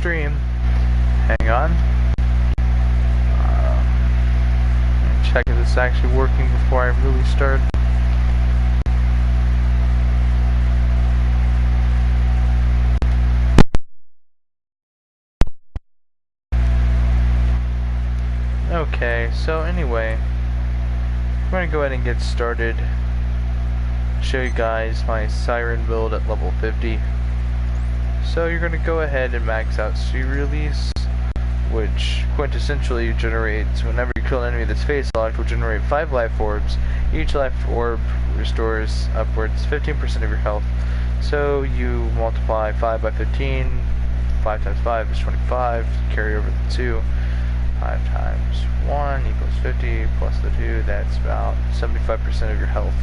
stream. Hang on. Check if this is actually working before I really start. Okay, so anyway, I'm going to go ahead and get started. Show you guys my Siren build at level 50. So you're going to go ahead and max out Sea Release, which quintessentially generates, whenever you kill an enemy that's face locked, will generate 5 life orbs. Each life orb restores upwards 15% of your health. So you multiply 5 by 15, 5 times 5 is 25, carry over the 2. 5 times 1 equals 50, plus the 2, that's about 75% of your health.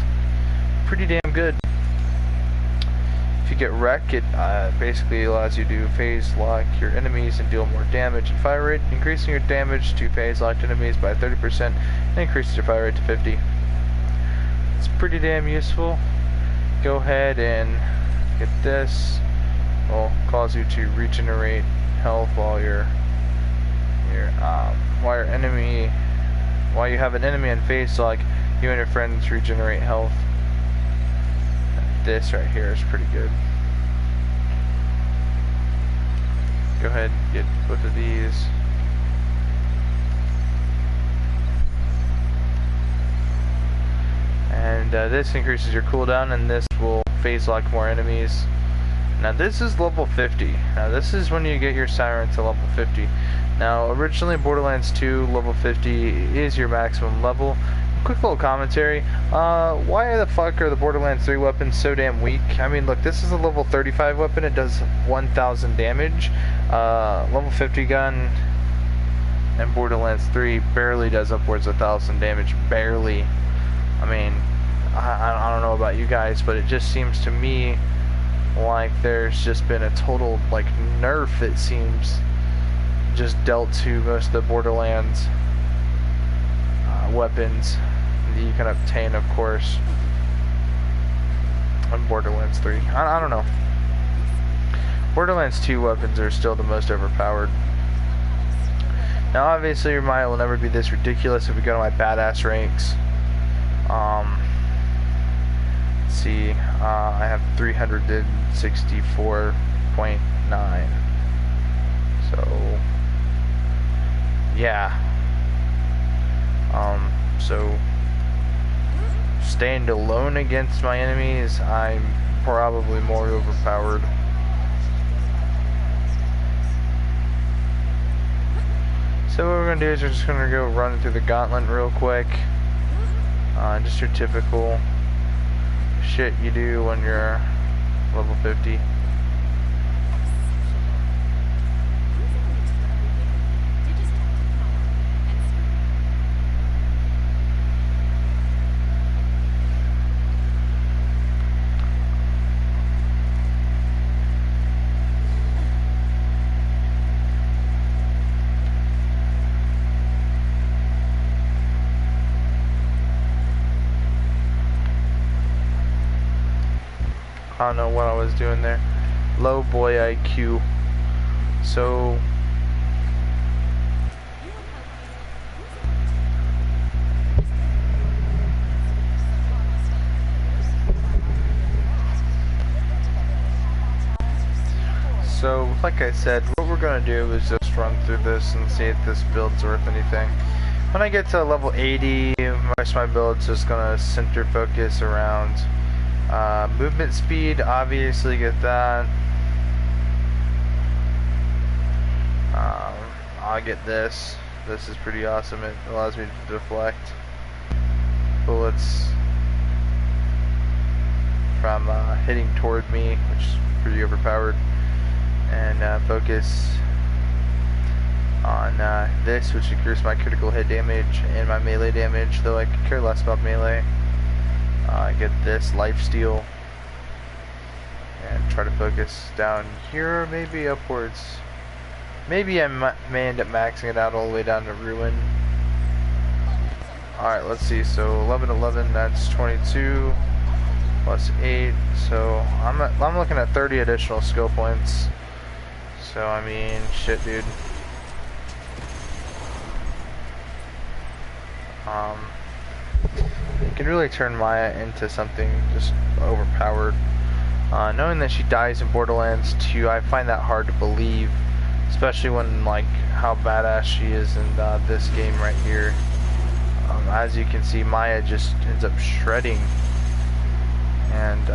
Pretty damn good. If you get wrecked, it basically allows you to phase lock your enemies and deal more damage and fire rate, increasing your damage to phase locked enemies by 30% and increases your fire rate to 50. It's pretty damn useful. Go ahead and get this. Will cause you to regenerate health while while you have an enemy in phase lock, you and your friends regenerate health. This right here is pretty good. Go ahead and get both of these. And this increases your cooldown, and this will phase lock more enemies. Now this is level 50. Now this is when you get your Siren to level 50. Now originally Borderlands 2 level 50 is your maximum level. Quick little commentary. Why the fuck are the Borderlands 3 weapons so damn weak? I mean, look, this is a level 35 weapon. It does 1,000 damage. Level 50 gun and Borderlands 3 barely does upwards of 1,000 damage. Barely. I mean, I don't know about you guys, but it just seems to me like there's just been a total like nerf, it seems, just dealt to most of the Borderlands weapons that you can obtain, of course, on Borderlands 3. I don't know. Borderlands 2 weapons are still the most overpowered. Now obviously your mine will never be this ridiculous if we go to my badass ranks. Let's see, I have 364.9. So yeah. So staying alone against my enemies, I'm probably more overpowered. So what we're gonna do is we're just gonna go run through the gauntlet real quick. Just your typical shit you do when you're level 50. I don't know what I was doing there. Low boy IQ. So like I said, what we're gonna do is just run through this and see if this build's worth anything. When I get to level 80, most of my build's just gonna center focus around movement speed. Obviously get that. I'll get this. This is pretty awesome. It allows me to deflect bullets from hitting toward me, which is pretty overpowered. And focus on this, which increases my critical hit damage and my melee damage, though I could care less about melee. I get this lifesteal and try to focus down here, maybe upwards. Maybe I may end up maxing it out all the way down to ruin. Alright, let's see. So 11, that's 22 plus 8. So I'm looking at 30 additional skill points. So, I mean, shit, dude. You can really turn Maya into something just overpowered. Knowing that she dies in Borderlands 2, I find that hard to believe, especially when, like, how badass she is in this game right here. As you can see, Maya just ends up shredding, and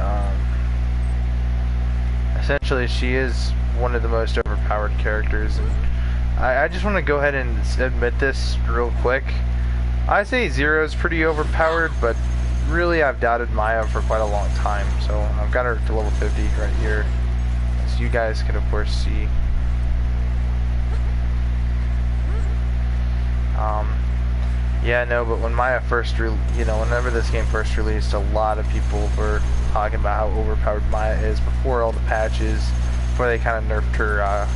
essentially she is one of the most overpowered characters. And I just want to go ahead and admit this real quick. I say Zero is pretty overpowered, but really I've doubted Maya for quite a long time. So I've got her to level 50 right here, as you guys can of course see. Yeah, no, but when Maya first, whenever this game first released, a lot of people were talking about how overpowered Maya is before all the patches, before they kind of nerfed her,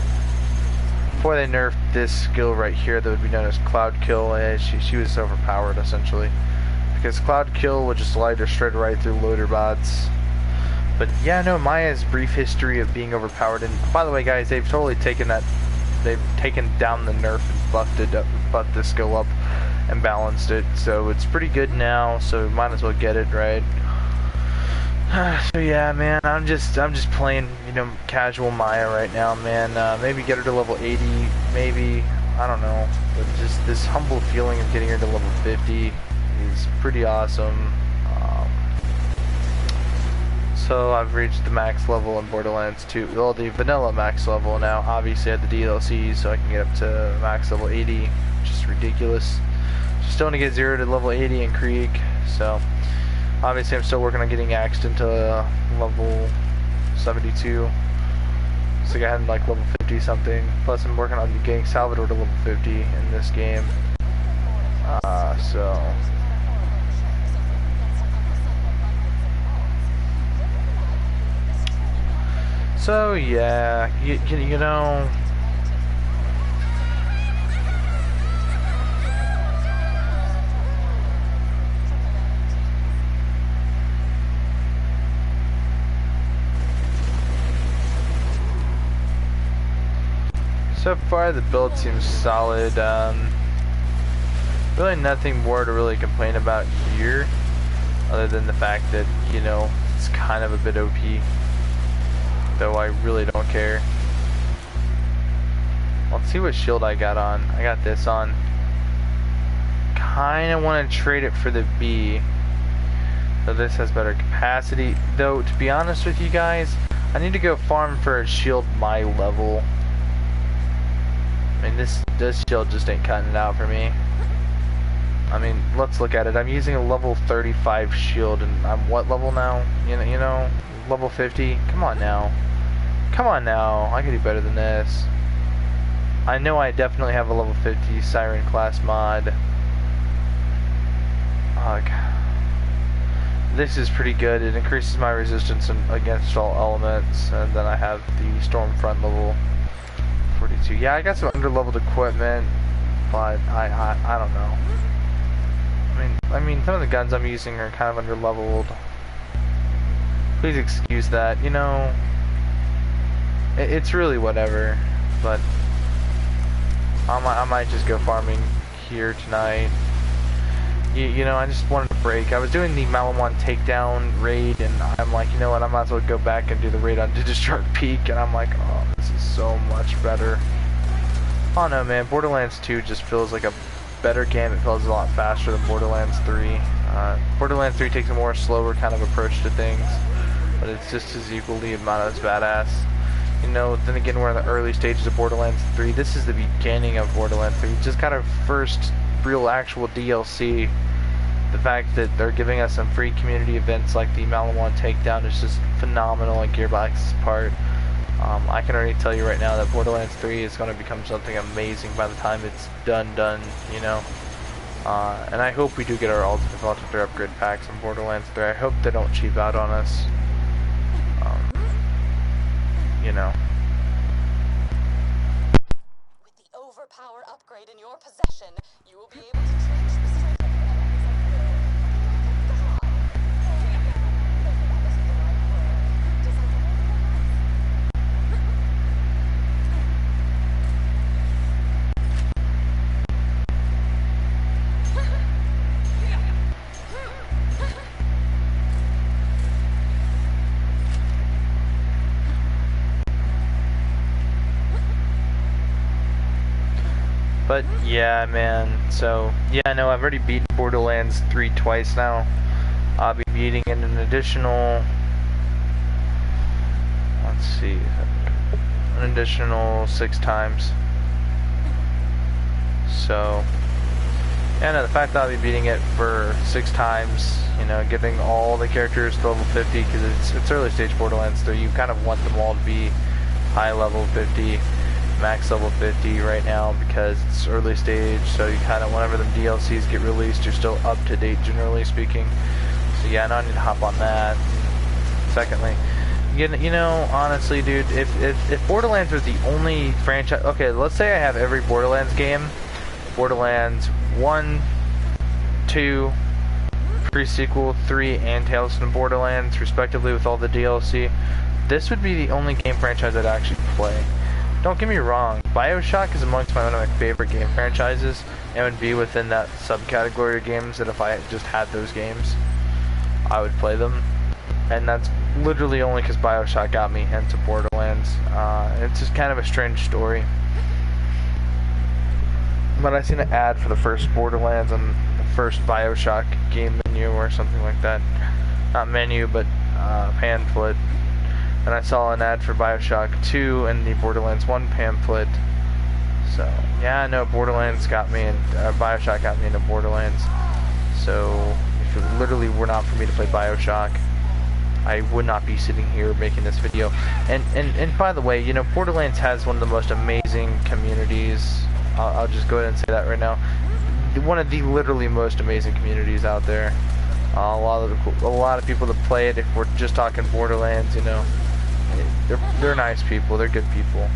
before they nerfed this skill right here that would be known as Cloud Kill. She was overpowered essentially, because Cloud Kill would just allow her to shred right through loader bots. But yeah, no, Maya's brief history of being overpowered, and by the way guys, they've totally taken that, they've taken down the nerf and buffed this skill up and balanced it, so it's pretty good now, so might as well get it, right? So yeah, man, I'm just playing, casual Maya right now, man. Maybe get her to level 80, maybe, I don't know, but just this humble feeling of getting her to level 50 is pretty awesome. So I've reached the max level in Borderlands 2, well, the vanilla max level. Now obviously I had the DLC, so I can get up to max level 80, which is ridiculous. Still want to get 0 to level 80 in Creek, so obviously I'm still working on getting axed into level 72. So I had like level 50 something. Plus I'm working on getting Salvador to level 50 in this game. So yeah, you know. So far the build seems solid. Really nothing more to really complain about here, other than the fact that, it's kind of a bit OP. Though I really don't care. Let's see what shield I got on. I got this on. Kinda want to trade it for the B. So this has better capacity. Though, to be honest with you guys, I need to go farm for a shield my level. I mean, this shield just ain't cutting it out for me. I mean, let's look at it. I'm using a level 35 shield, and I'm what level now? You know, level 50? Come on now. Come on now. I can do better than this. I know I definitely have a level 50 Siren class mod. Ugh. This is pretty good. It increases my resistance against all elements, and then I have the Stormfront level 42. Yeah, I got some under-leveled equipment, but I don't know. I mean, some of the guns I'm using are kind of under-leveled. Please excuse that. It's really whatever. But I might just go farming here tonight. I just wanted a break. I was doing the Malawan takedown raid, and I'm like, you know what? I might as well go back and do the raid on Digistruct Peak, and I'm like, oh, this is so much better. Oh no, man, Borderlands 2 just feels like a better game. It feels a lot faster than Borderlands 3. Borderlands 3 takes a more slower kind of approach to things, but it's just as equally amount as badass. Then again, we're in the early stages of Borderlands 3. This is the beginning of Borderlands 3. Just kind of first real actual DLC. The fact that they're giving us some free community events like the Malawan takedown is just phenomenal on Gearbox's part. I can already tell you right now that Borderlands 3 is going to become something amazing by the time it's done, and I hope we do get our Ultimate Volunteer upgrade packs in Borderlands 3. I hope they don't cheap out on us. With the overpower upgrade in your possession, you will be able to change the state. But yeah, man. So yeah, no, I've already beaten Borderlands 3 twice now. I'll be beating it an additional. Let's see, an additional 6 times. So yeah, no, the fact that I'll be beating it for 6 times, you know, getting all the characters to level 50, because it's early stage Borderlands 3, you kind of want them all to be high level 50, max level 50 right now, because it's early stage, so you kind of, whenever the DLCs get released, you're still up to date, generally speaking. So yeah, I need to hop on that. Secondly, you know, honestly, dude, if Borderlands was the only franchise, okay, let's say I have every Borderlands game, Borderlands 1, 2, pre-sequel, 3, and Tales from the Borderlands, respectively, with all the DLC, this would be the only game franchise I'd actually play. Don't get me wrong, BioShock is amongst one of my favorite game franchises, and would be within that subcategory of games that if I just had those games, I would play them. And that's literally only because BioShock got me into Borderlands. It's just kind of a strange story. But I seen an ad for the first Borderlands on the first BioShock game menu or something like that. Not menu, but pamphlet. And I saw an ad for BioShock 2 and the Borderlands 1 pamphlet. So, yeah, I know Borderlands got me, and BioShock got me into Borderlands. So, if it literally were not for me to play BioShock, I would not be sitting here making this video. And by the way, you know, Borderlands has one of the most amazing communities. I'll just go ahead and say that right now. One of the literally most amazing communities out there. A lot of people that play it. If we're just talking Borderlands, you know, they're nice people. They're good people.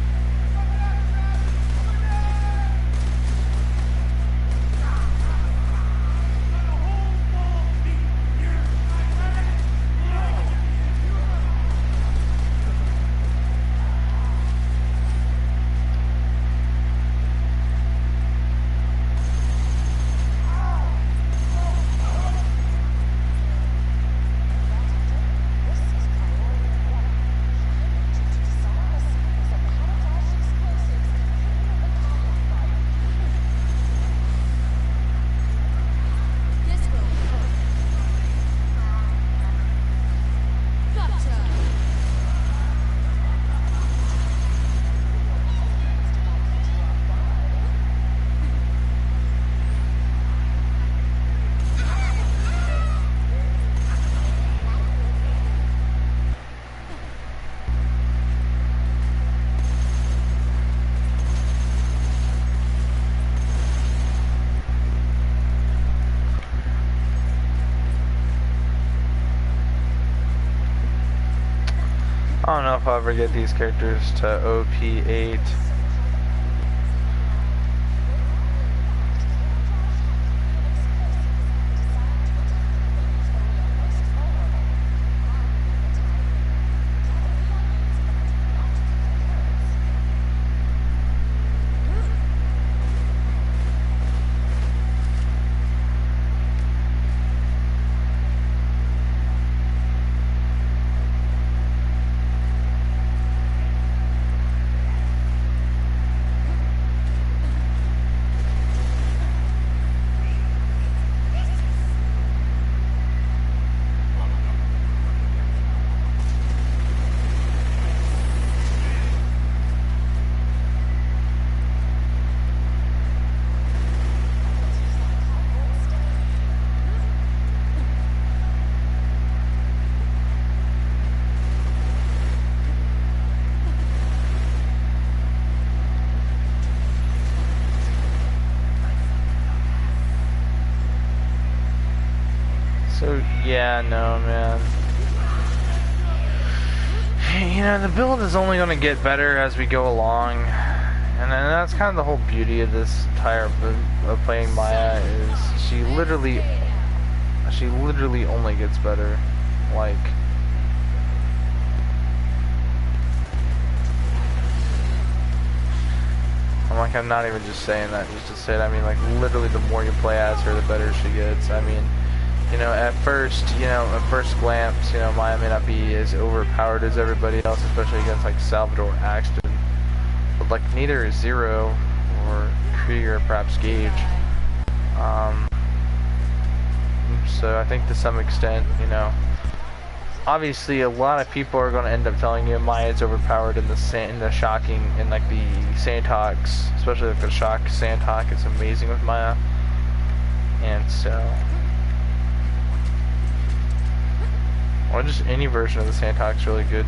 I don't know if I'll ever get these characters to OP8. So yeah, no, man. You know, the build is only going to get better as we go along, and that's kind of the whole beauty of this entire of playing Maya is she literally only gets better. Like, I'm not even just saying that just to say it. I mean, like, literally the more you play as her, the better she gets. I mean, you know, at first glance, you know, Maya may not be as overpowered as everybody else, especially against, like, Salvador Axton. But, like, neither is Zero or McCree or perhaps Gage. So I think to some extent, you know, obviously a lot of people are going to end up telling you Maya's overpowered in the shocking, in like the Sandhawks, especially like the shock Sandhawk is amazing with Maya. And so, or just any version of the Sandhawk's really good.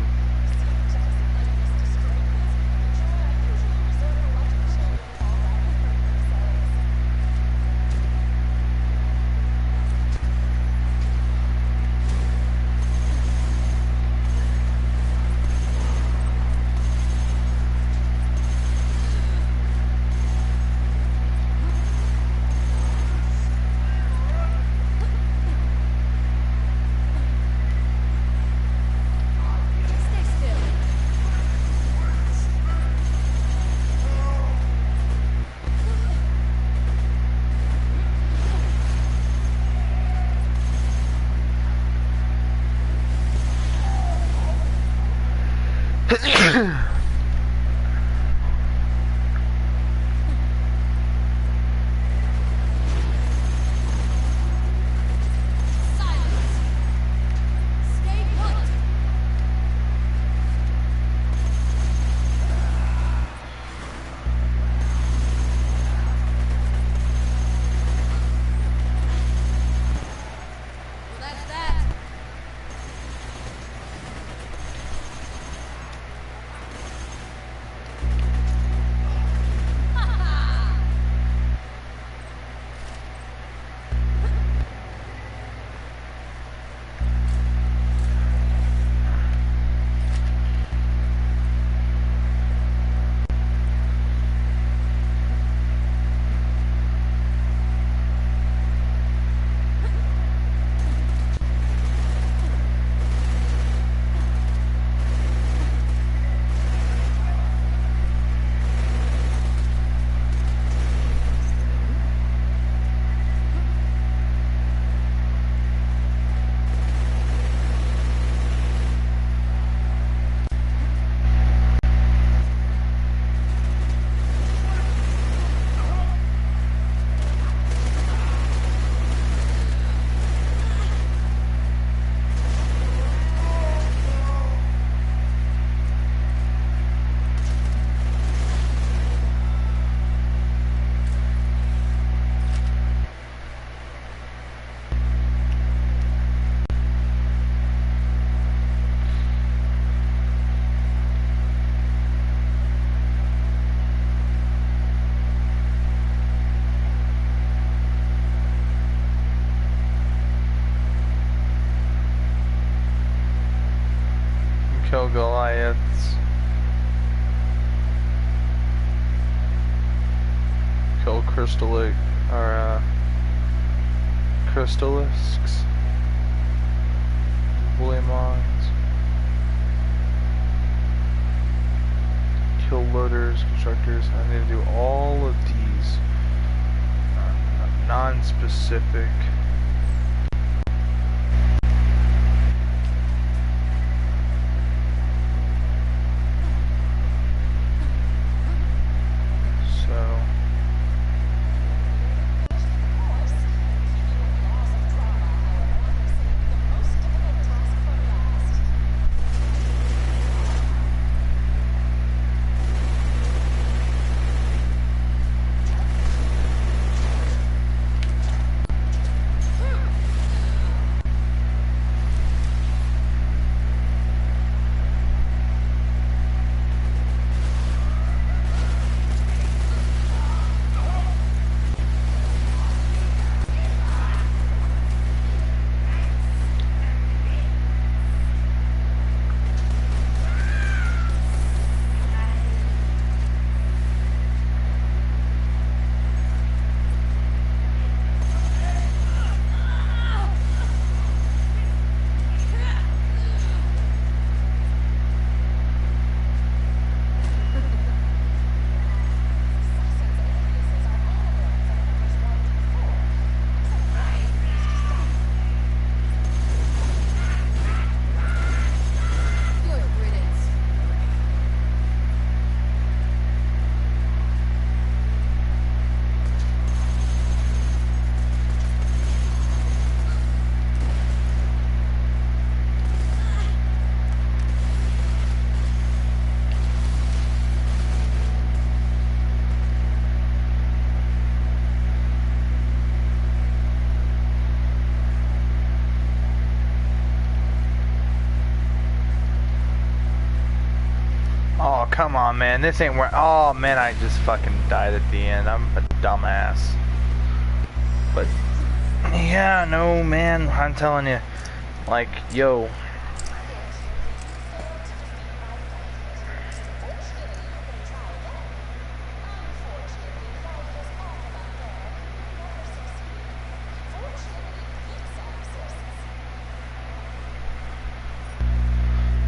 Kill Goliaths. Kill Crystalisks. Bullymons. Kill loaders, constructors. I need to do all of these non-specific. come on, man. This ain't where. Oh, man, I just fucking died at the end. I'm a dumbass. But, yeah, no, man. I'm telling you. Like, yo.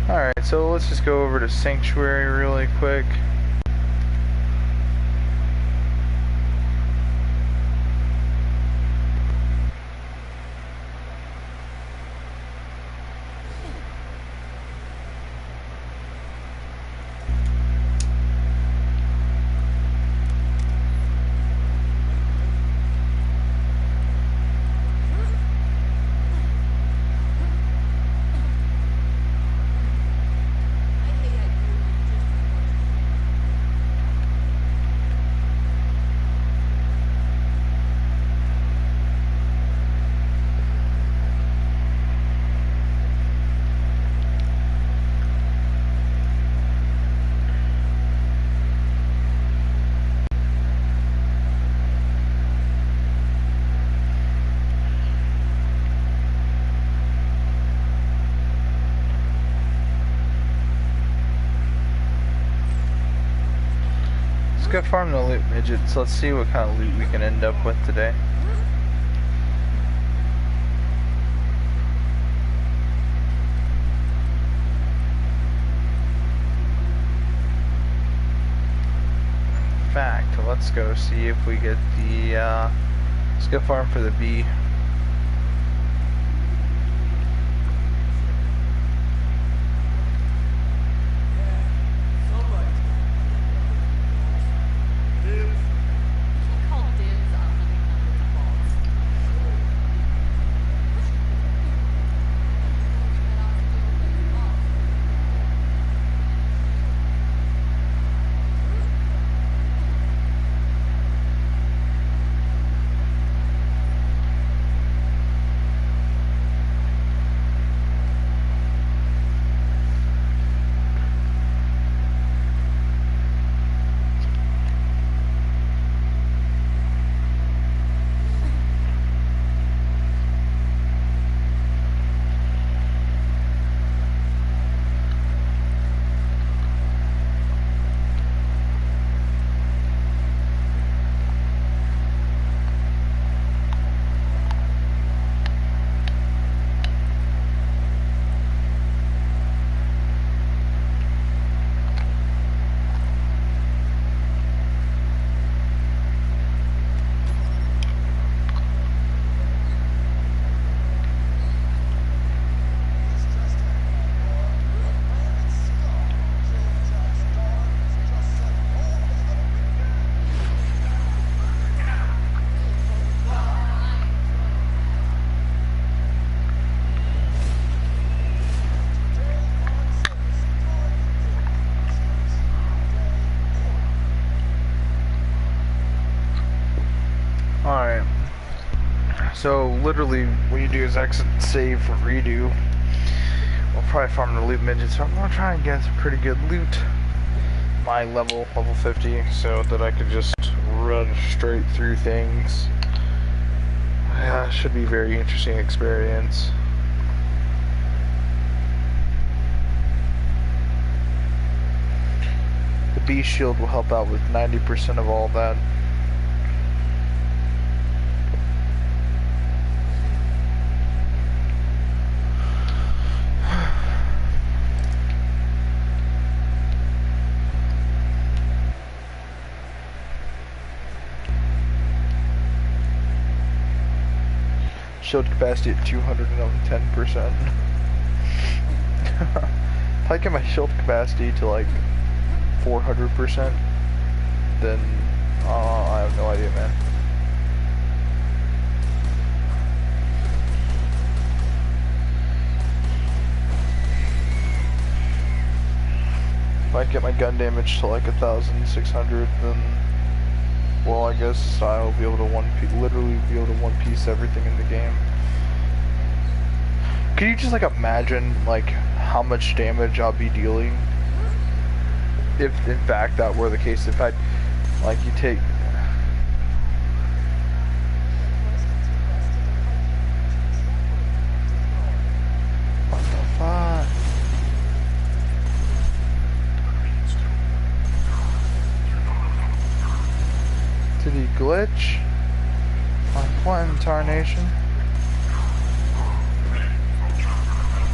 Alright, so let's just go over to Sanctuary really quick. Go farm the loot midgets. Let's see what kind of loot we can end up with today. In fact, let's go see if we get the let's go farm for the bee. So literally what you do is exit, save, redo. We'll probably farm the loot midgets, so I'm gonna try and get some pretty good loot. My level 50, so that I could just run straight through things. Yeah, should be a very interesting experience. The bee shield will help out with 90% of all that. Shield capacity at 210%. If I get my shield capacity to like 400%, then I have no idea, man. If I get my gun damage to like 1,600, then, well, I guess I'll be able to literally be able to one-piece everything in the game. Can you just like imagine like how much damage I'll be dealing if in fact that were the case, if I, like, you take... What the fuck? Did he glitch? Like, what in tarnation?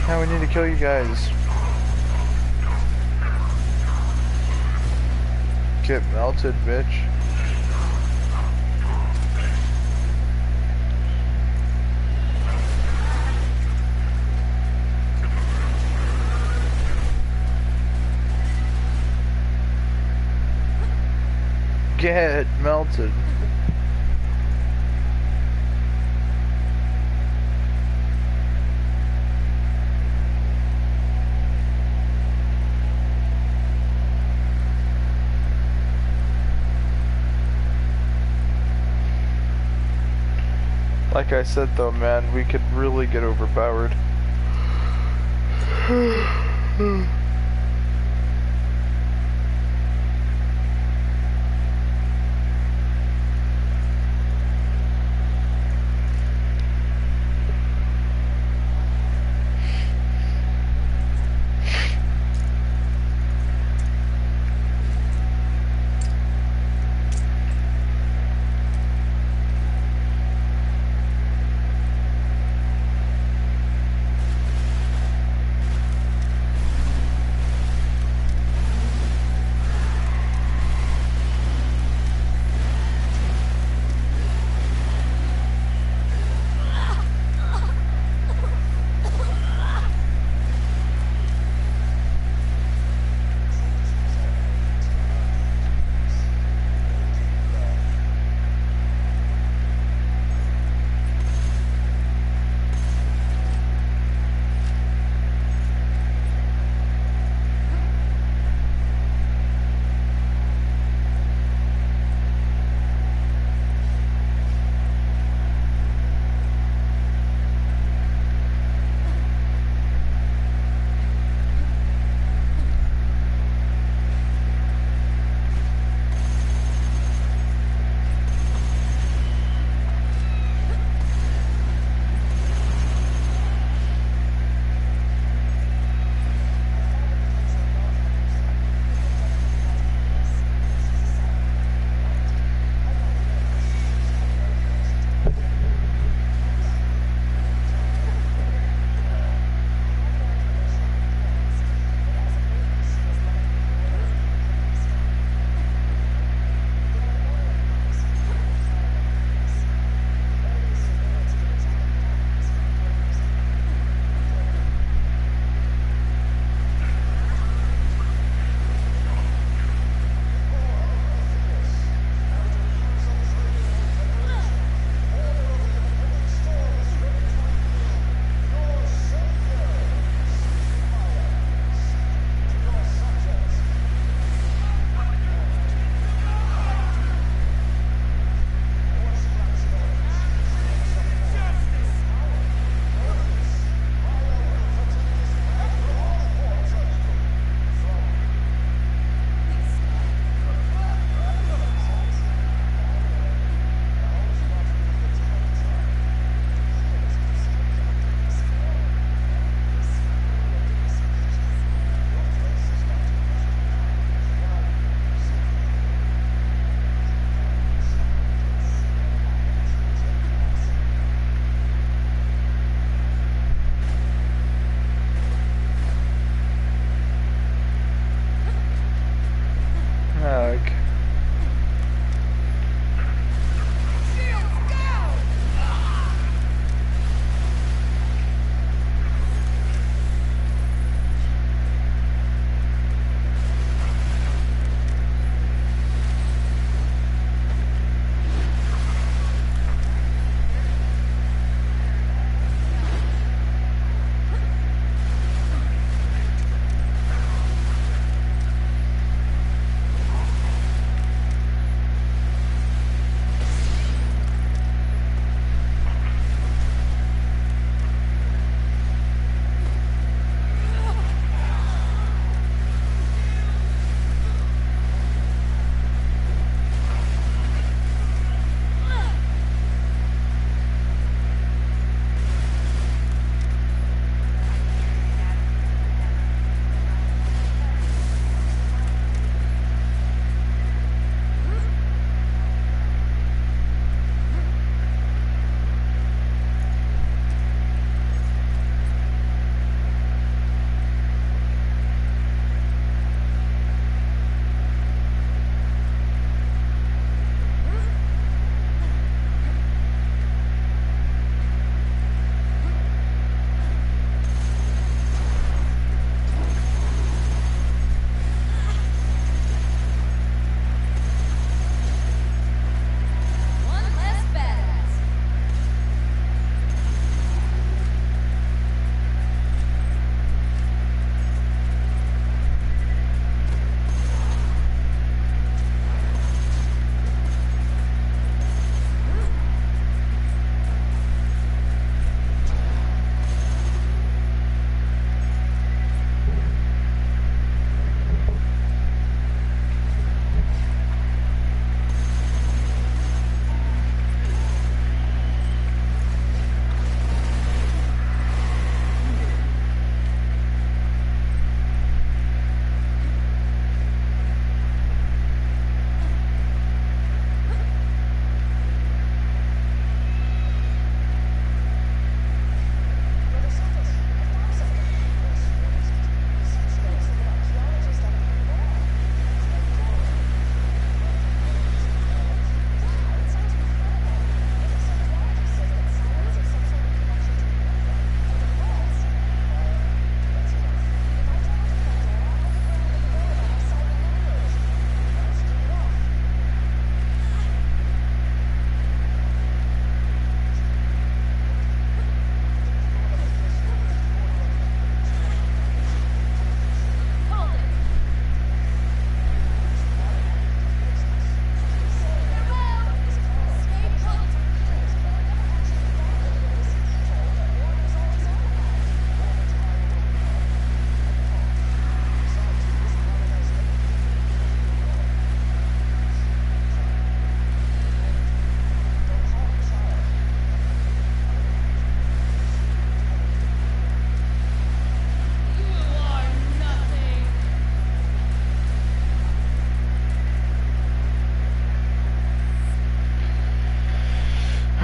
Now we need to kill you guys. Get melted, bitch. Get melted. Like I said though, man, we could really get overpowered.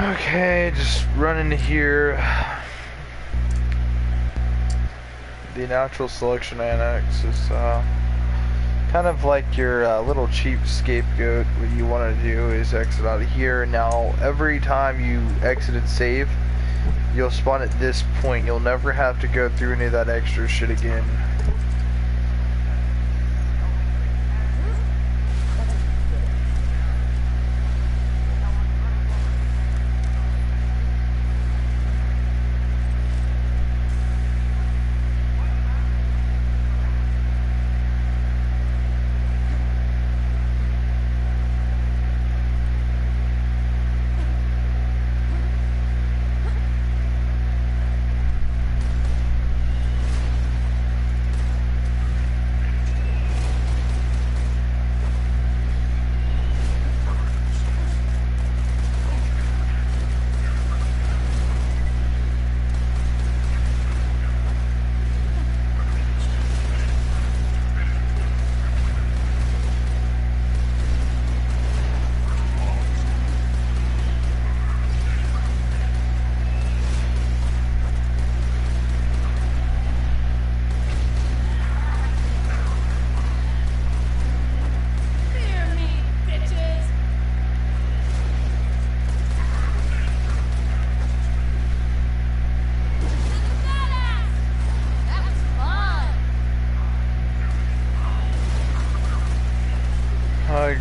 Okay, just run into here. The natural selection annex is kind of like your little cheap scapegoat. What you want to do is exit out of here. Now, every time you exit and save, you'll spawn at this point. You'll never have to go through any of that extra shit again. Hug.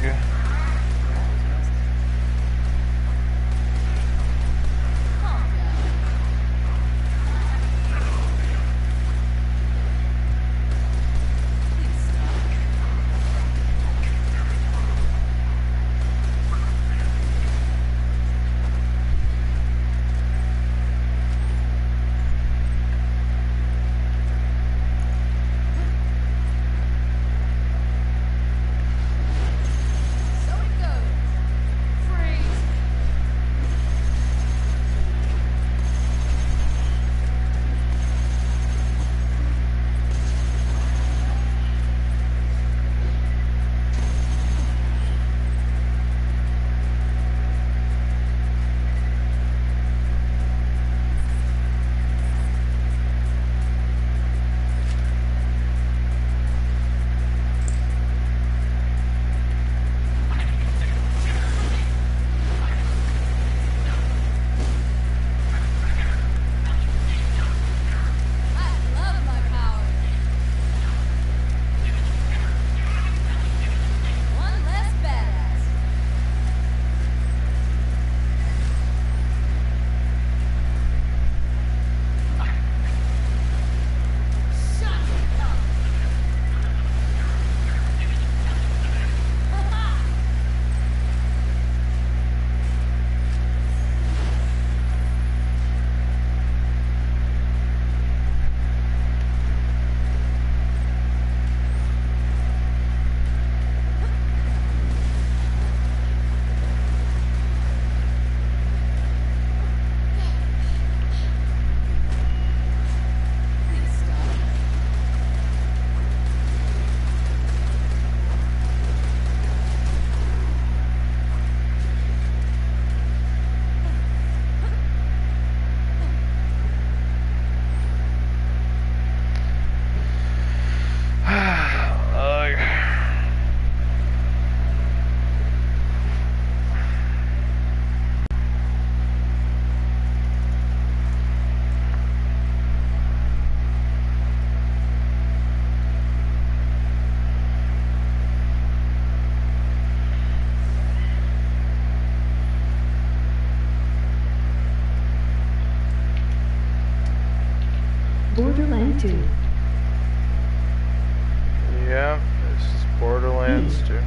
Borderland 2. Yeah, this is Borderlands 2.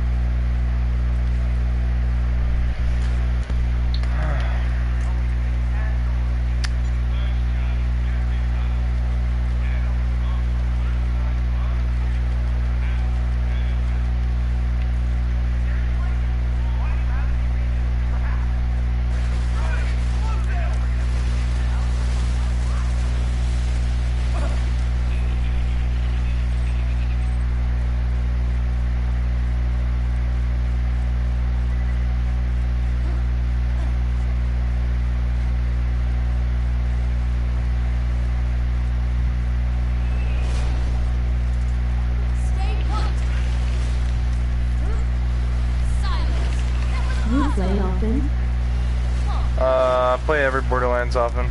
play often? I play every Borderlands often.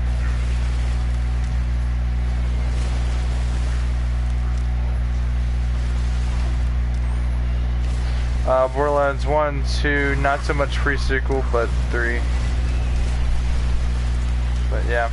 Borderlands 1, 2, not so much pre-sequel, but 3. But yeah.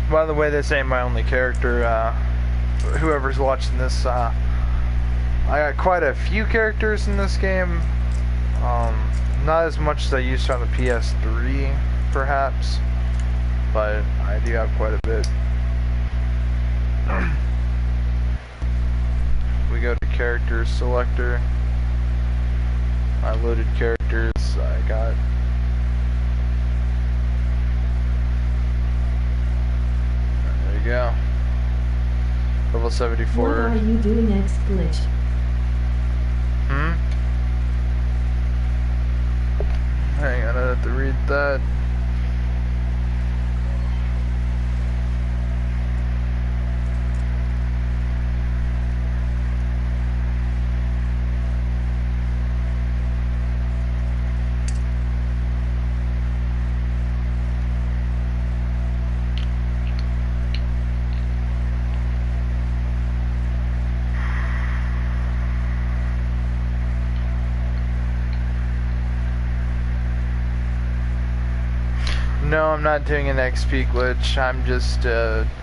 By the way, this ain't my only character. Whoever's watching this, I got quite a few characters in this game. Not as much as I used to on the PS3, perhaps, but I do have quite a bit. We go to characters selector. I loaded characters. I got. There you go. Level 74. What are you doing next, Glitch? Hang on, I have to read that. No, I'm not doing an XP glitch. I'm just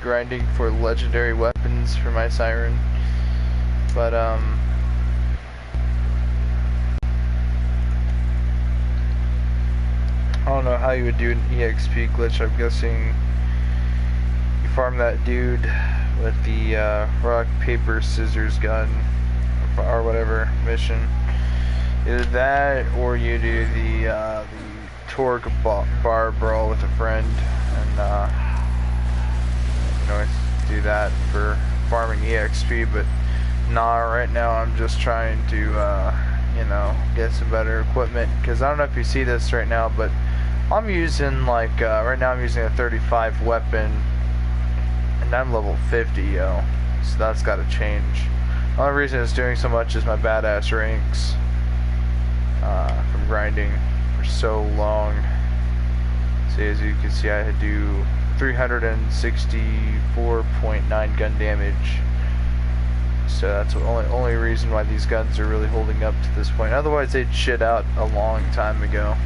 grinding for legendary weapons for my siren. But I don't know how you would do an EXP glitch. I'm guessing you farm that dude with the rock, paper, scissors gun or whatever mission. Either that or you do the torque bar brawl with a friend, and you can always do that for farming EXP. But nah, right now I'm just trying to you know, get some better equipment, because I don't know if you see this right now, but I'm using like right now I'm using a 35 weapon and I'm level 50, yo, so that's got to change. The only reason it's doing so much is my badass ranks from grinding so long. See, as you can see, I had do 364.9 gun damage. So that's the only reason why these guns are really holding up to this point. Otherwise, they'd shit out a long time ago.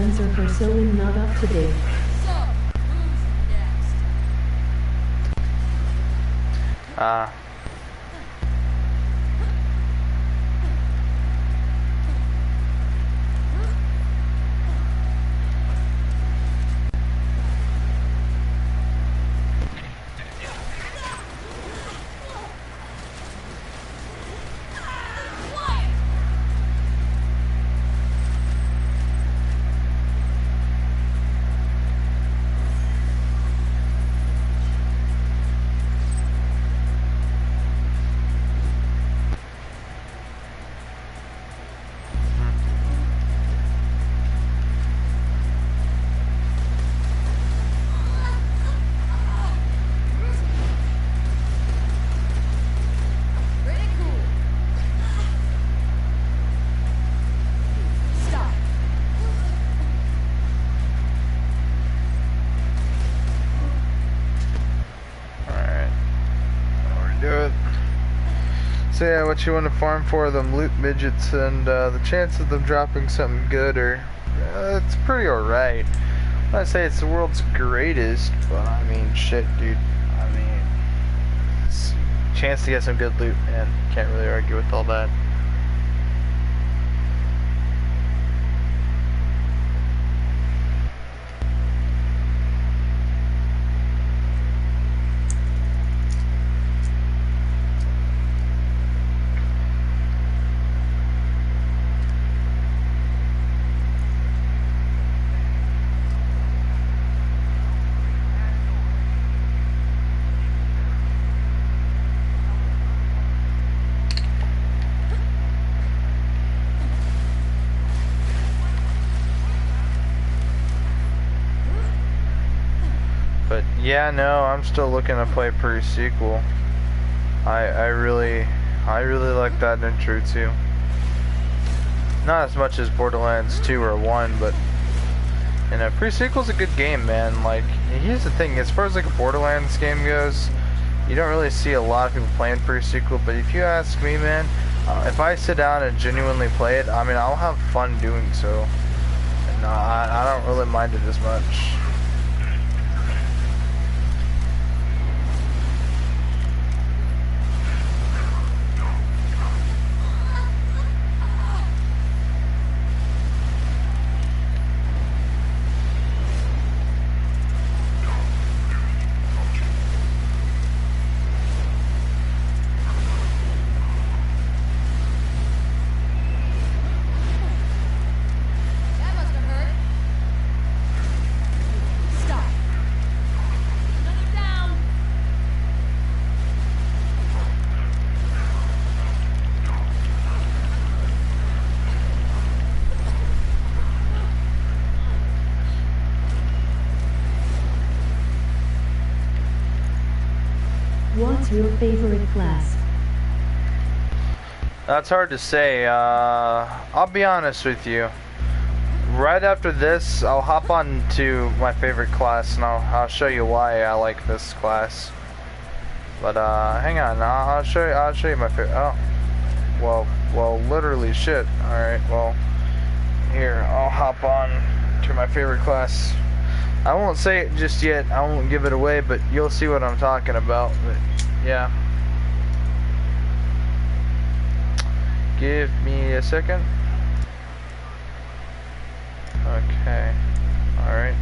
answer for sewing not up to date. So, who's next? Ah. Pretty cool. Stop. Alright. We'll do it. So yeah, what you want to farm for them loot midgets, and the chance of them dropping something good it's pretty alright. I'm not say it's the world's greatest, but I mean, shit, dude. I mean, it's a chance to get some good loot, man. Can't really argue with all that. But yeah, no, I'm still looking to play pre-sequel. I really like that intro too. Not as much as Borderlands 2 or 1, but you know, pre-sequel's a good game, man. Like, here's the thing, as far as like a Borderlands game goes, you don't really see a lot of people playing pre-sequel, but if you ask me, man, if I sit down and genuinely play it, I mean, I'll have fun doing so. And I don't really mind it as much. That must have hurt. Stop. Another down. What's your favorite class? That's hard to say. I'll be honest with you. Right after this, I'll hop on to my favorite class, and I'll show you why I like this class. But hang on, I'll show you my favorite. Oh, well, literally shit. All right, well, here I'll hop on to my favorite class. I won't say it just yet. I won't give it away, but you'll see what I'm talking about. But yeah. Give me a second. Okay. Alright.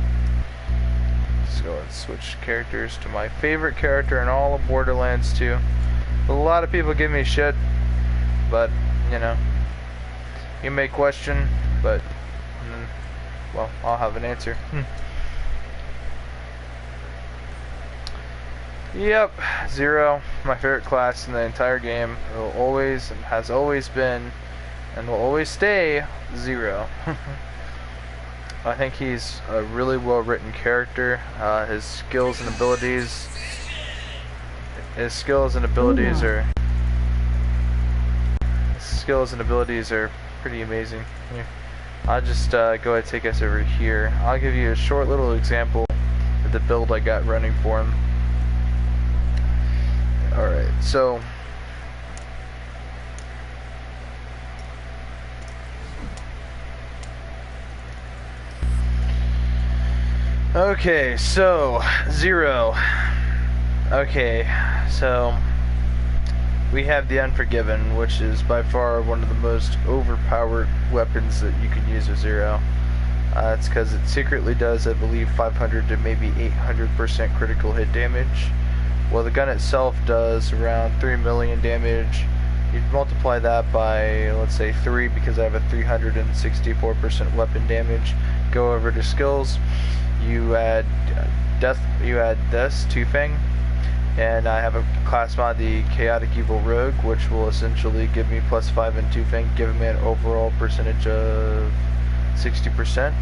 Let's go and switch characters to my favorite character in all of Borderlands 2. A lot of people give me shit, but, you know, you may question, but, well, I'll have an answer. Yep, Zero, my favorite class in the entire game. It will always, and has always been, and will always stay, Zero. I think he's a really well written character. His skills and abilities are pretty amazing. Here, I'll just go ahead and take us over here. I'll give you a short little example of the build I got running for him. Alright, so Okay, so 0. Okay, so we have the Unforgiven, which is by far one of the most overpowered weapons that you can use with 0. It's because it secretly does, I believe, 500 to maybe 800% critical hit damage. Well, the gun itself does around 3 million damage. You'd multiply that by, let's say, 3 because I have a 364% weapon damage. Go over to skills. You add this Two-Fang, and I have a class mod, the Chaotic Evil Rogue, which will essentially give me +5 in Two-Fang, giving me an overall percentage of 60%.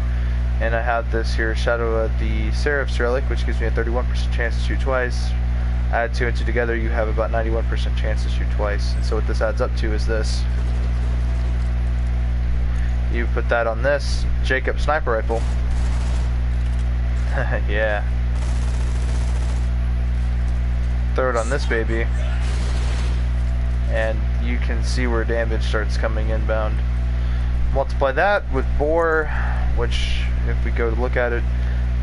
And I have this here, Shadow of the Seraph's Relic, which gives me a 31% chance to shoot twice. Add 2 and 2 together, you have about 91% chance to shoot twice. And so what this adds up to is this. You put that on this Jacob sniper rifle. Yeah. Throw it on this baby, and you can see where damage starts coming inbound. Multiply that with bore, which if we go to look at it,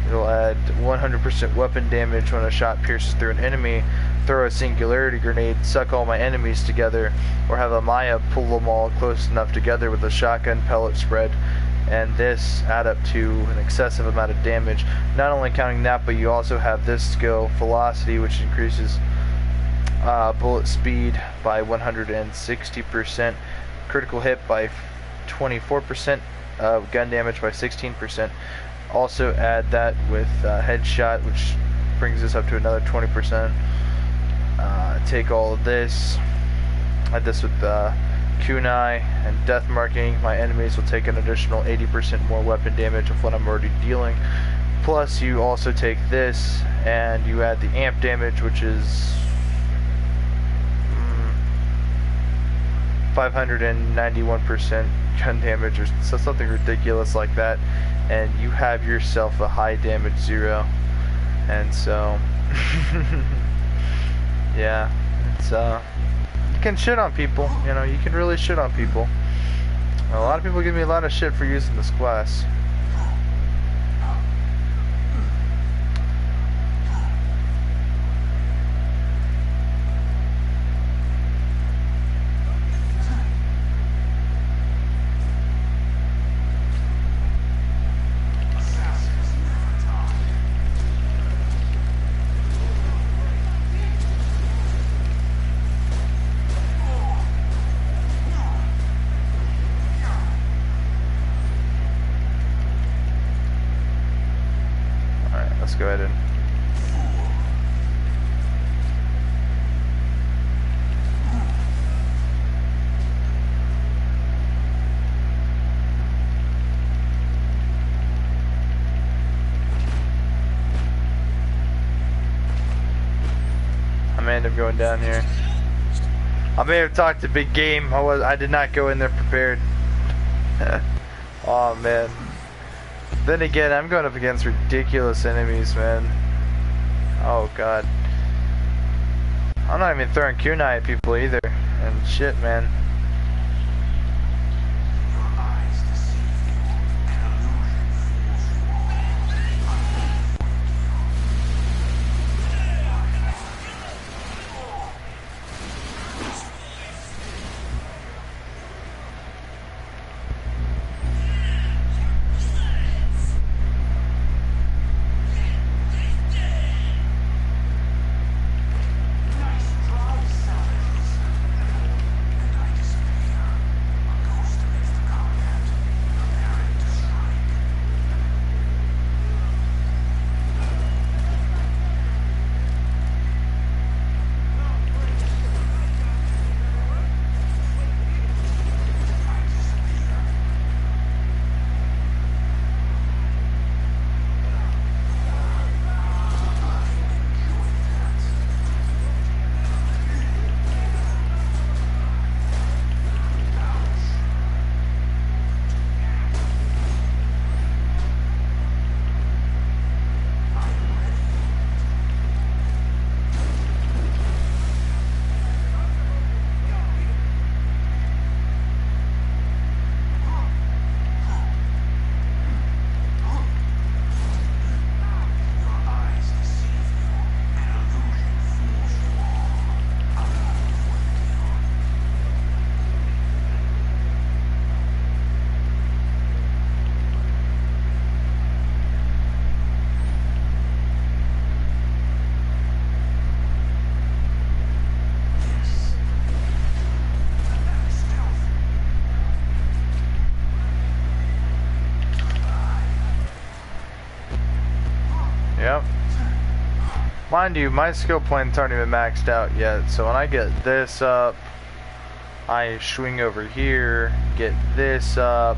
it'll add 100% weapon damage when a shot pierces through an enemy. Throw a singularity grenade, suck all my enemies together, or have a Maya pull them all close enough together with a shotgun pellet spread, and this add up to an excessive amount of damage. Not only counting that, but you also have this skill, Velocity, which increases bullet speed by 160%, critical hit by 24%, gun damage by 16%. Also add that with headshot, which brings us up to another 20%. Take all of this, add this with kunai and death marking. My enemies will take an additional 80% more weapon damage of what I'm already dealing. Plus you also take this and you add the amp damage, which is 591% gun damage or something ridiculous like that, and you have yourself a high damage 0. And so yeah, it's you can shit on people, you know, you can really shit on people. A lot of people give me a lot of shit for using this class. Let's go ahead and I may end up going down here. I may have talked to Big Game. I did not go in there prepared. Oh man. Then again, I'm going up against ridiculous enemies, man. Oh god. I'm not even throwing kunai at people either. And shit, man. Yep. Mind you, my skill points aren't even maxed out yet, so when I get this up, I swing over here, get this up,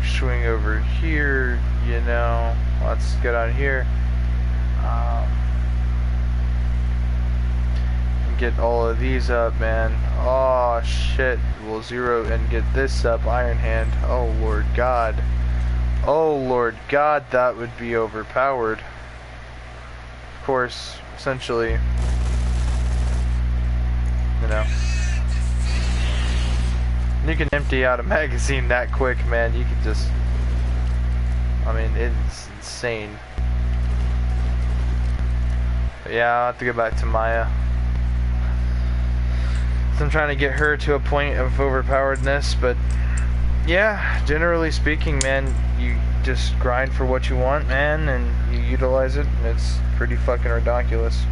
swing over here, you know. Let's get on here. And get all of these up, man. Oh shit, we'll zero and get this up, Iron Hand. Oh Lord God. Oh Lord God, that would be overpowered. Of course, essentially, you know, you can empty out a magazine that quick, man. You can just, I mean, it's insane. But yeah, I'll have to go back to Maya. So I'm trying to get her to a point of overpoweredness, but yeah, generally speaking, man, you just grind for what you want, man, and you utilize it, and it's pretty fucking ridiculous.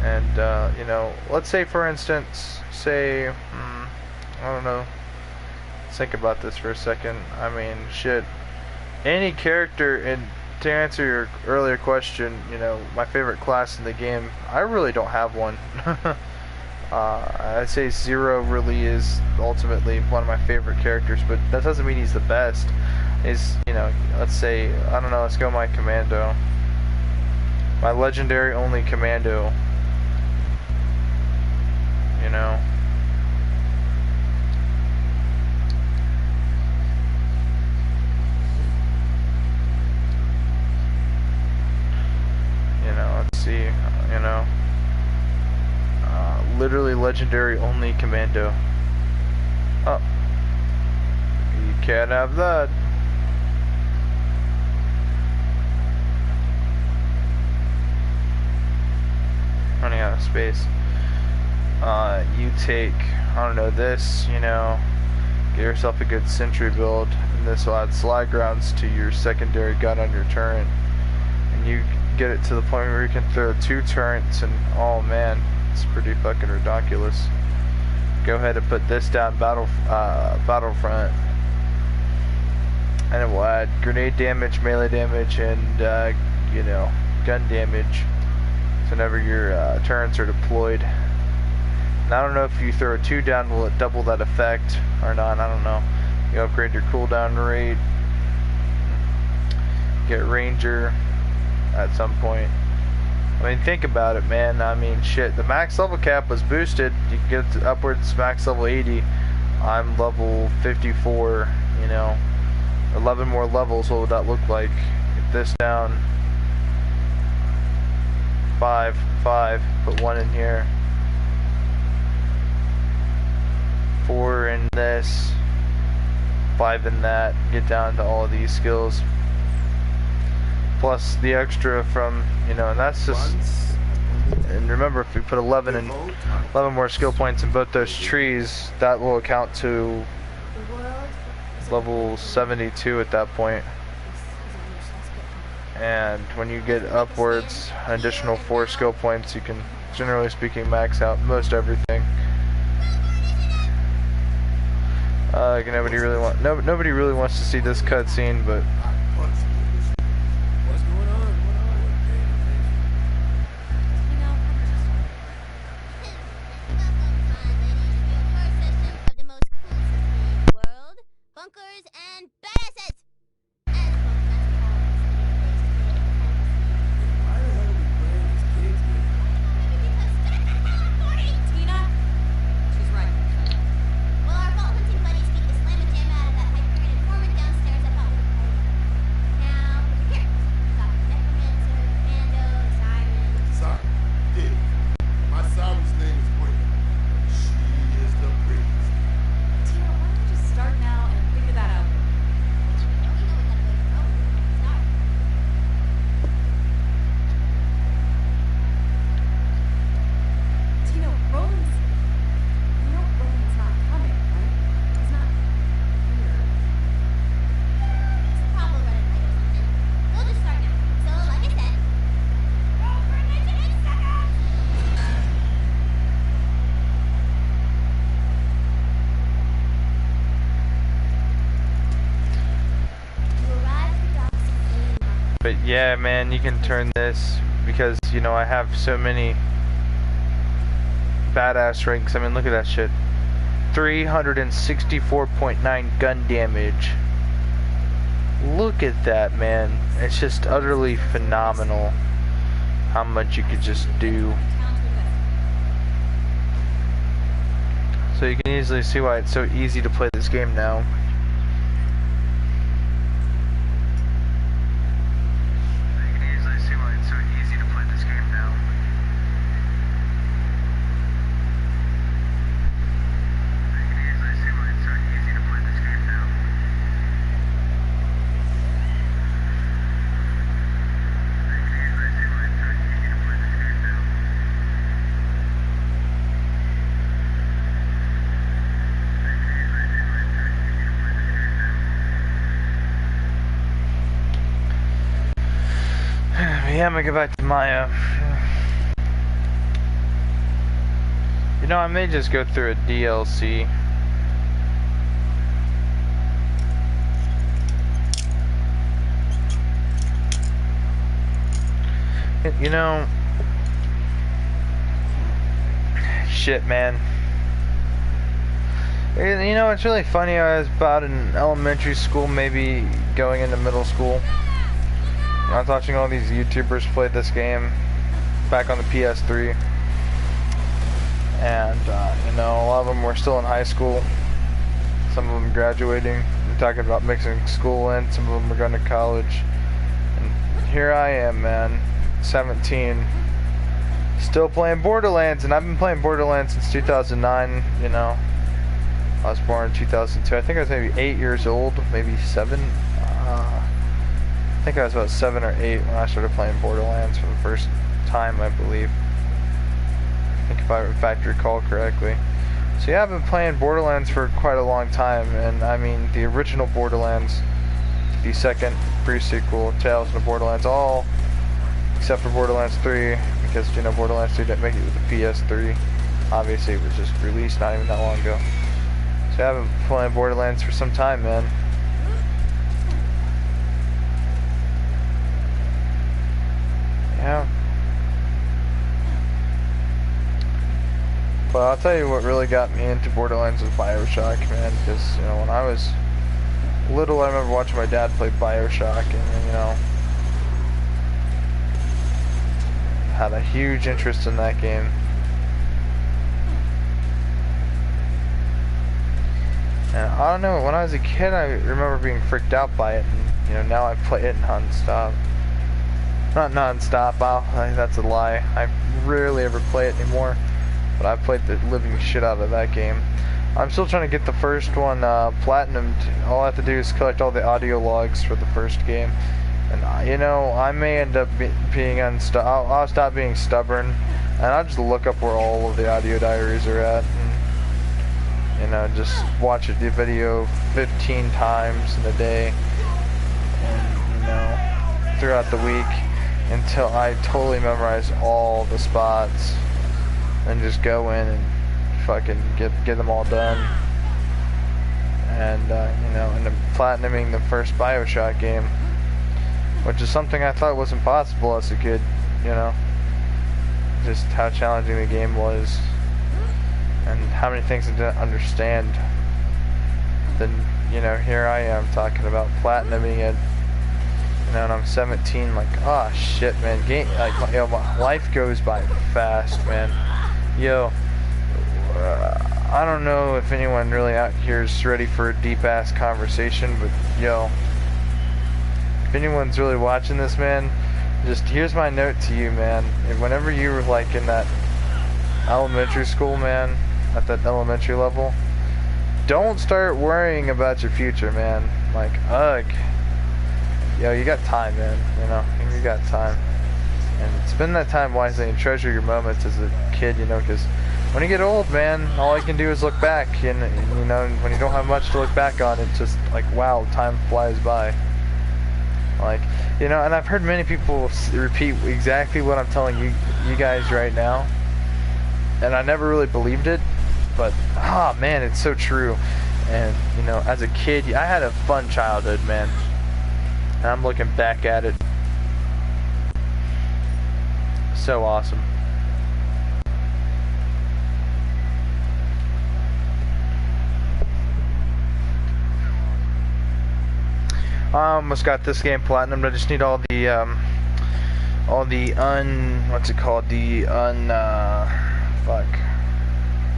And, you know, let's say, for instance, say, I don't know, let's think about this for a second. I mean, shit, any character, and to answer your earlier question, you know, my favorite class in the game, I really don't have one. I'd say Zero really is ultimately one of my favorite characters, but that doesn't mean he's the best. Is, you know, let's say, I don't know, let's go my commando. My legendary only commando. You know. You know, let's see, you know. Literally legendary only commando. Oh. You can't have that. Running out of space. You take, I don't know, this, you know, get yourself a good sentry build, and this will add slide grounds to your secondary gun on your turret. And you get it to the point where you can throw 2 turrets, and oh man, it's pretty fucking ridiculous. Go ahead and put this down battlefront, and it will add grenade damage, melee damage, and you know, gun damage. So whenever your turrets are deployed. And I don't know if you throw a 2 down, will it double that effect or not? I don't know. You upgrade your cooldown rate. Get Ranger at some point. I mean, think about it, man. I mean, shit. The max level cap was boosted. You can get to upwards max level 80. I'm level 54. You know, 11 more levels. What would that look like? Get this down. 5. Put 1 in here. 4 in this. 5 in that. Get down to all of these skills. Plus the extra from, you know, and that's just, and remember, if we put 11 more skill points in both those trees, that will account to level 72 at that point. And when you get upwards an additional 4 skill points, you can, generally speaking, max out most everything. Nobody really wants to see this cutscene, but But yeah, man, you can turn this because, you know, I have so many badass ranks. I mean, look at that shit. 364.9 gun damage. Look at that, man. It's just utterly phenomenal how much you could just do. So you can easily see why it's so easy to play this game now. Yeah, I'm gonna go back to Maya. You know, I may just go through a DLC. You know, shit, man. You know, it's really funny. I was about in elementary school, maybe going into middle school. I was watching all these YouTubers play this game back on the PS3, and you know, a lot of them were still in high school. Some of them graduating. We're talking about mixing school in. Some of them are going to college. And here I am, man, 17, still playing Borderlands, and I've been playing Borderlands since 2009. You know, I was born in 2002. I think I was maybe 8 years old, maybe 7. I think I was about 7 or 8 when I started playing Borderlands for the first time, I believe. I think if I in fact recall correctly. So yeah, I've been playing Borderlands for quite a long time, and I mean the original Borderlands, the second pre-sequel, Tales of the Borderlands, all except for Borderlands 3, because you know Borderlands 3 didn't make it with the PS3. Obviously, it was just released not even that long ago. So yeah, I've been playing Borderlands for some time, man. Yeah. But I'll tell you what really got me into Borderlands was BioShock, man, because, you know, when I was little, I remember watching my dad play BioShock, and, you know, had a huge interest in that game. And I don't know, when I was a kid, I remember being freaked out by it, and, you know, now I play it non-stop. Not non-stop, that's a lie. I rarely ever play it anymore, but I played the living shit out of that game. I'm still trying to get the first one platinumed. All I have to do is collect all the audio logs for the first game, and you know, I may end up being I'll stop being stubborn, and I'll just look up where all of the audio diaries are at, and, you know, just watch the video 15 times in a day, and, you know, throughout the week, until I totally memorize all the spots, and just go in and fucking get them all done. And you know, and then platinuming the first BioShock game, which is something I thought was impossible as a kid, you know, just how challenging the game was, and how many things I didn't understand. Then, you know, here I am talking about platinuming it. You know, and I'm 17, like, oh shit, man, like, yo, my life goes by fast, man. Yo, I don't know if anyone really out here is ready for a deep-ass conversation, but, yo, if anyone's really watching this, man, just, here's my note to you, man. Whenever you were, like, in that elementary school, man, at that elementary level, don't start worrying about your future, man. Like, ugh. Yo, you got time, man, you know, you got time, and spend that time wisely and treasure your moments as a kid, you know, because when you get old, man, all you can do is look back, and you know, when you don't have much to look back on, it's just like, wow, time flies by, like, you know, and I've heard many people repeat exactly what I'm telling you guys right now, and I never really believed it, but, ah, man, it's so true, and, you know, as a kid, I had a fun childhood, man. And I'm looking back at it So awesome. I almost got this game platinum. I just need all the what's it called? Fuck.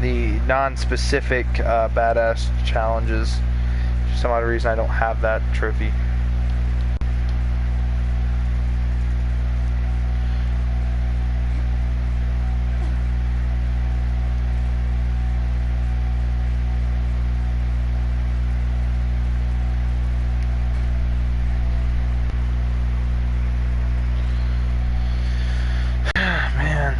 The non-specific badass challenges. For some odd reason I don't have that trophy. Man.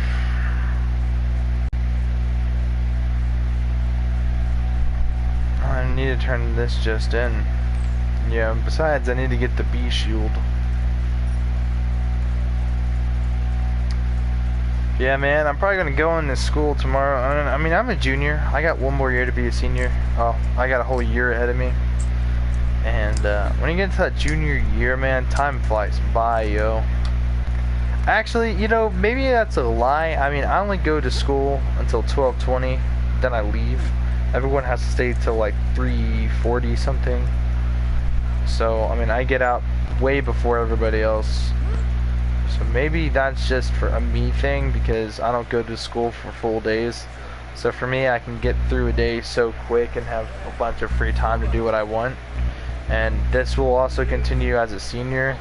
I need to turn this just in. Yeah, besides I need to get the B shield. Yeah, man, I'm probably gonna go into school tomorrow. I mean, I'm a junior. I got one more year to be a senior. Oh, I got a whole year ahead of me. And when you get into that junior year, man, time flies by, yo. Actually, you know, maybe that's a lie. I mean, I only go to school until 12:20, then I leave. Everyone has to stay till like 3:40 something. So, I mean, I get out way before everybody else. So maybe that's just for a me thing because I don't go to school for full days. So for me, I can get through a day so quick and have a bunch of free time to do what I want. And this will also continue as a senior.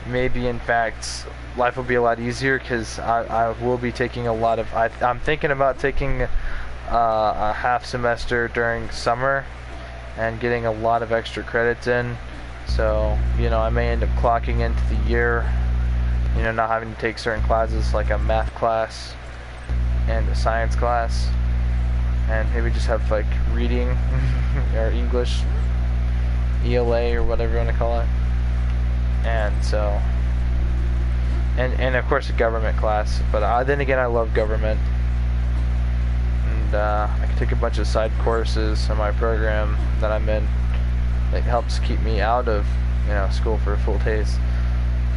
Maybe in fact life will be a lot easier because I will be taking a lot of I'm thinking about taking a half semester during summer and getting a lot of extra credits in, so you know I may end up clocking into the year, you know, not having to take certain classes like a math class and a science class, and maybe just have like reading or English, ELA or whatever you want to call it. And so, and of course a government class, but then again I love government, and I can take a bunch of side courses in my program that I'm in that helps keep me out of, you know, school for full days.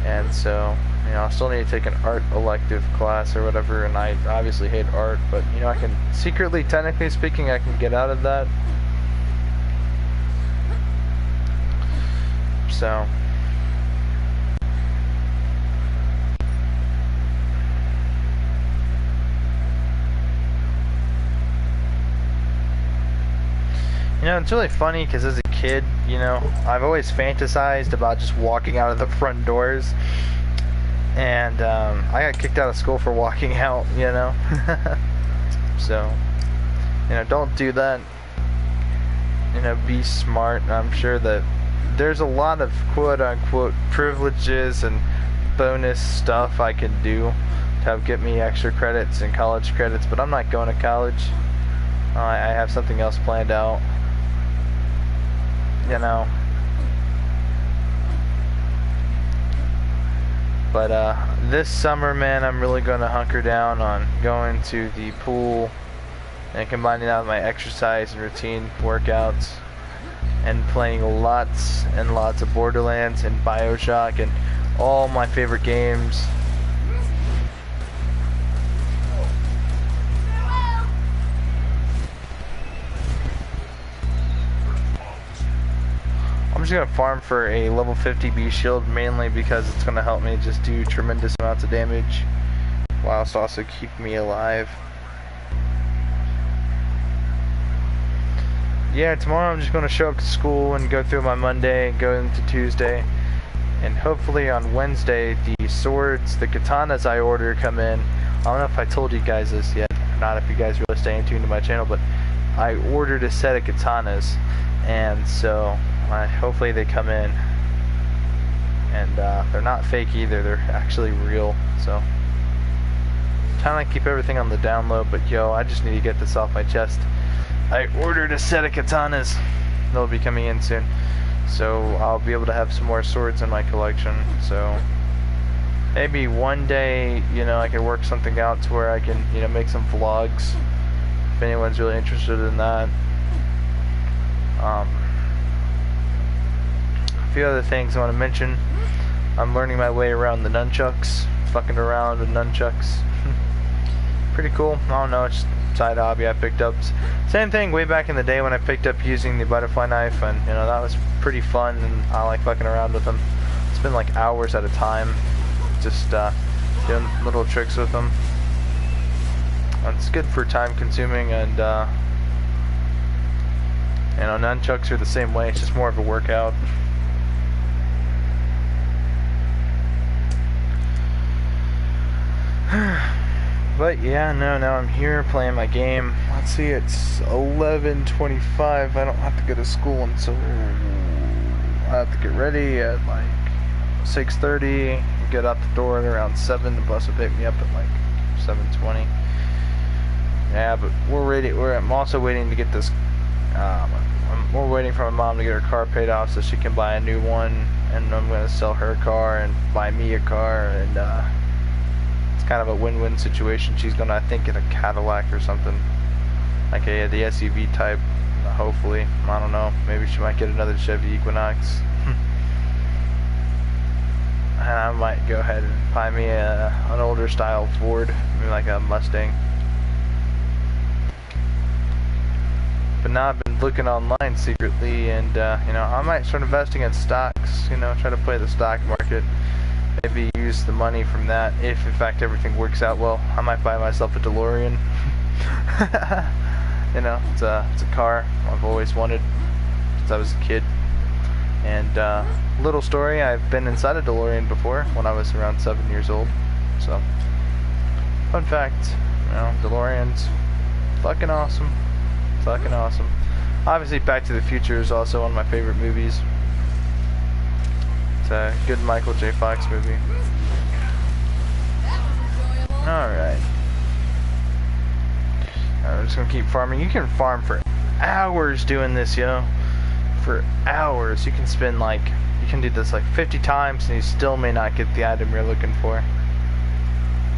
And so, you know, I still need to take an art elective class or whatever, and I obviously hate art, but you know, I can secretly, technically speaking, I can get out of that. So you know, it's really funny because as a kid, you know, I've always fantasized about just walking out of the front doors, and I got kicked out of school for walking out, you know. So, you know, don't do that. You know, be smart. I'm sure that there's a lot of quote-unquote privileges and bonus stuff I can do to help get me extra credits and college credits, but I'm not going to college. I have something else planned out. You know, but this summer, man, I'm really going to hunker down on going to the pool and combining that with my exercise and routine workouts and playing lots and lots of Borderlands and BioShock and all my favorite games. I'm just going to farm for a level 50 B shield, mainly because it's going to help me just do tremendous amounts of damage whilst also keeping me alive. Yeah, tomorrow I'm just going to show up to school and go through my Monday and go into Tuesday, and hopefully on Wednesday the swords, the katanas I order come in. I don't know if I told you guys this yet or not, if you guys really staying tuned to my channel, but I ordered a set of katanas, and so hopefully they come in, and they're not fake either, they're actually real. So trying to keep everything on the down low, but yo, I just need to get this off my chest. I ordered a set of katanas. They'll be coming in soon, so I'll be able to have some more swords in my collection. So maybe one day, you know, I can work something out to where I can, you know, make some vlogs if anyone's really interested in that. A few other things I want to mention. I'm learning my way around the nunchucks, fucking around with nunchucks. Pretty cool. I don't know, it's just a side hobby I picked up. Same thing way back in the day when I picked up using the butterfly knife, and you know, that was pretty fun, and I like fucking around with them. Spend like hours at a time just doing little tricks with them. It's good for time consuming, and you know, nunchucks are the same way, it's just more of a workout. But yeah, no, now I'm here playing my game. Let's see, it's 11:25. I don't have to go to school until I have to get ready at like 6:30. Get out the door at around 7. The bus will pick me up at like 7:20. Yeah, but we're ready. I'm also waiting to get this. We're waiting for my mom to get her car paid off so she can buy a new one, and I'm gonna sell her car and buy me a car, and it's kind of a win-win situation. She's gonna, I think, get a Cadillac or something, like the SUV type. Hopefully, I don't know. Maybe she might get another Chevy Equinox. And I might go ahead and buy me an older style Ford, maybe like a Mustang. But now I've been looking online secretly, and you know, I might start investing in stocks. You know, try to play the stock market. Maybe use the money from that if, in fact, everything works out well. I might buy myself a DeLorean. You know, it's a car I've always wanted since I was a kid. And little story, I've been inside a DeLorean before when I was around 7 years old. So, fun fact, you know, DeLoreans, fucking awesome. Fucking awesome. Obviously, Back to the Future is also one of my favorite movies. It's a good Michael J. Fox movie. Alright. I'm just gonna keep farming. You can farm for hours doing this, yo. For hours. You can spend like, you can do this like 50 times and you still may not get the item you're looking for.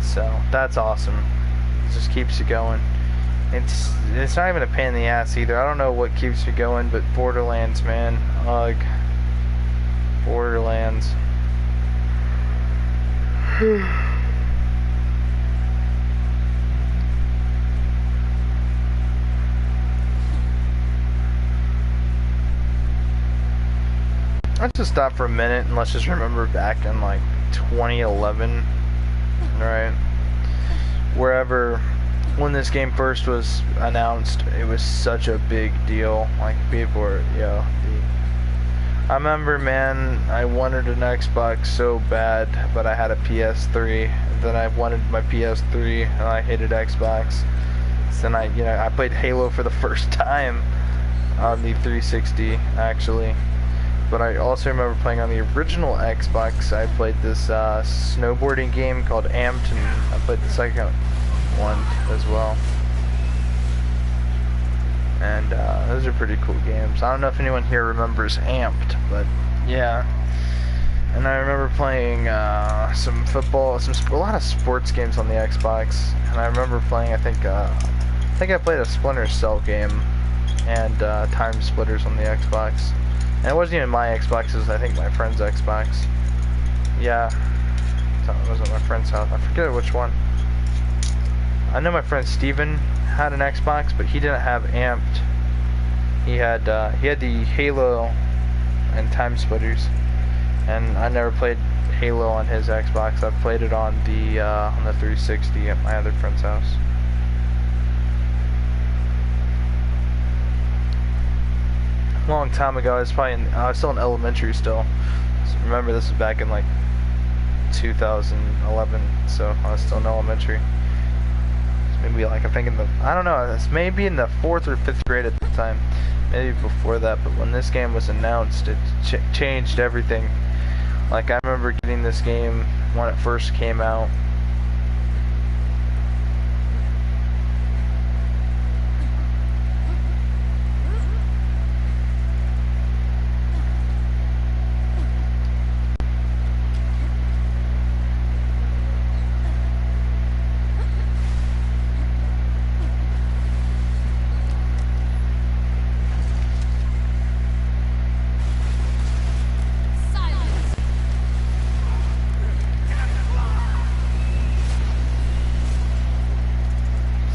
So, that's awesome. It just keeps you going. It's not even a pain in the ass either. I don't know what keeps me going, but Borderlands, man. Ugh. Borderlands. Let's just stop for a minute and let's just remember back in like 2011, right? Wherever, when this game first was announced, it was such a big deal. Like, people were, I remember, man, I wanted an Xbox so bad, but I had a PS3. And then I wanted my PS3, and I hated Xbox. So then I played Halo for the first time on the 360, actually. But I also remember playing on the original Xbox. I played this snowboarding game called Amped, and I played the second one as well. And those are pretty cool games. I don't know if anyone here remembers Amped, but yeah. And I remember playing some football, a lot of sports games on the Xbox. And I remember playing, I think I played a Splinter Cell game and Time Splitters on the Xbox. And it wasn't even my Xbox, it was, I think, my friend's Xbox. Yeah, it wasn't my friend's house. I forget which one. I know my friend Steven had an Xbox, but he didn't have Amped. He had the Halo and Time Splitters, and I never played Halo on his Xbox. I played it on the 360 at my other friend's house. A long time ago. I was still in elementary still. So remember, this was back in like 2011, so I was still in elementary. Maybe like, I think I don't know, it's maybe in the 4th or 5th grade at the time, maybe before that. But when this game was announced, it changed everything. Like, I remember getting this game when it first came out.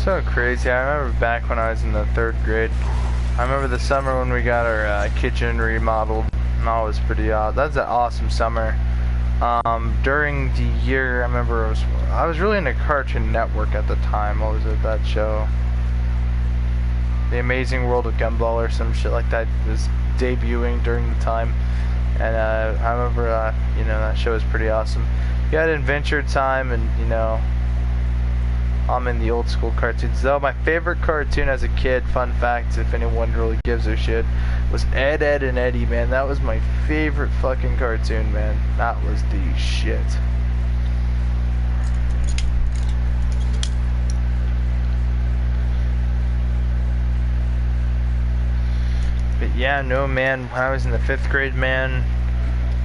So crazy. I remember back when I was in the 3rd grade. I remember the summer when we got our kitchen remodeled. And that was pretty awesome. That's an awesome summer. During the year, I remember I was really into Cartoon Network at the time. What was it, that show? The Amazing World of Gumball or some shit like that was debuting during the time. And I remember, you know, that show was pretty awesome. You had Adventure Time, and you know, I'm in the old school cartoons. Though my favorite cartoon as a kid, fun fact, if anyone really gives a shit, was Ed, Ed and Eddie, man. That was my favorite fucking cartoon, man. That was the shit. But yeah, no, man, when I was in the 5th grade, man,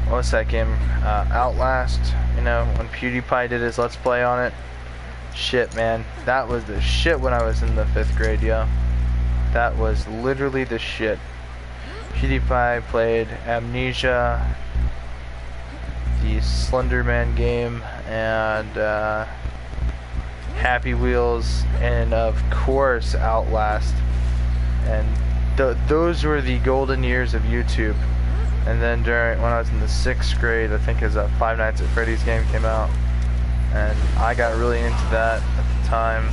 what's that game? Outlast, you know, when PewDiePie did his Let's Play on it. Shit, man, that was the shit when I was in the 5th grade, yo. That was literally the shit. PewDiePie played Amnesia, the Slender Man game, and Happy Wheels, and of course Outlast. And those were the golden years of YouTube. And then when I was in the 6th grade, I think a Five Nights at Freddy's game came out, and I got really into that at the time.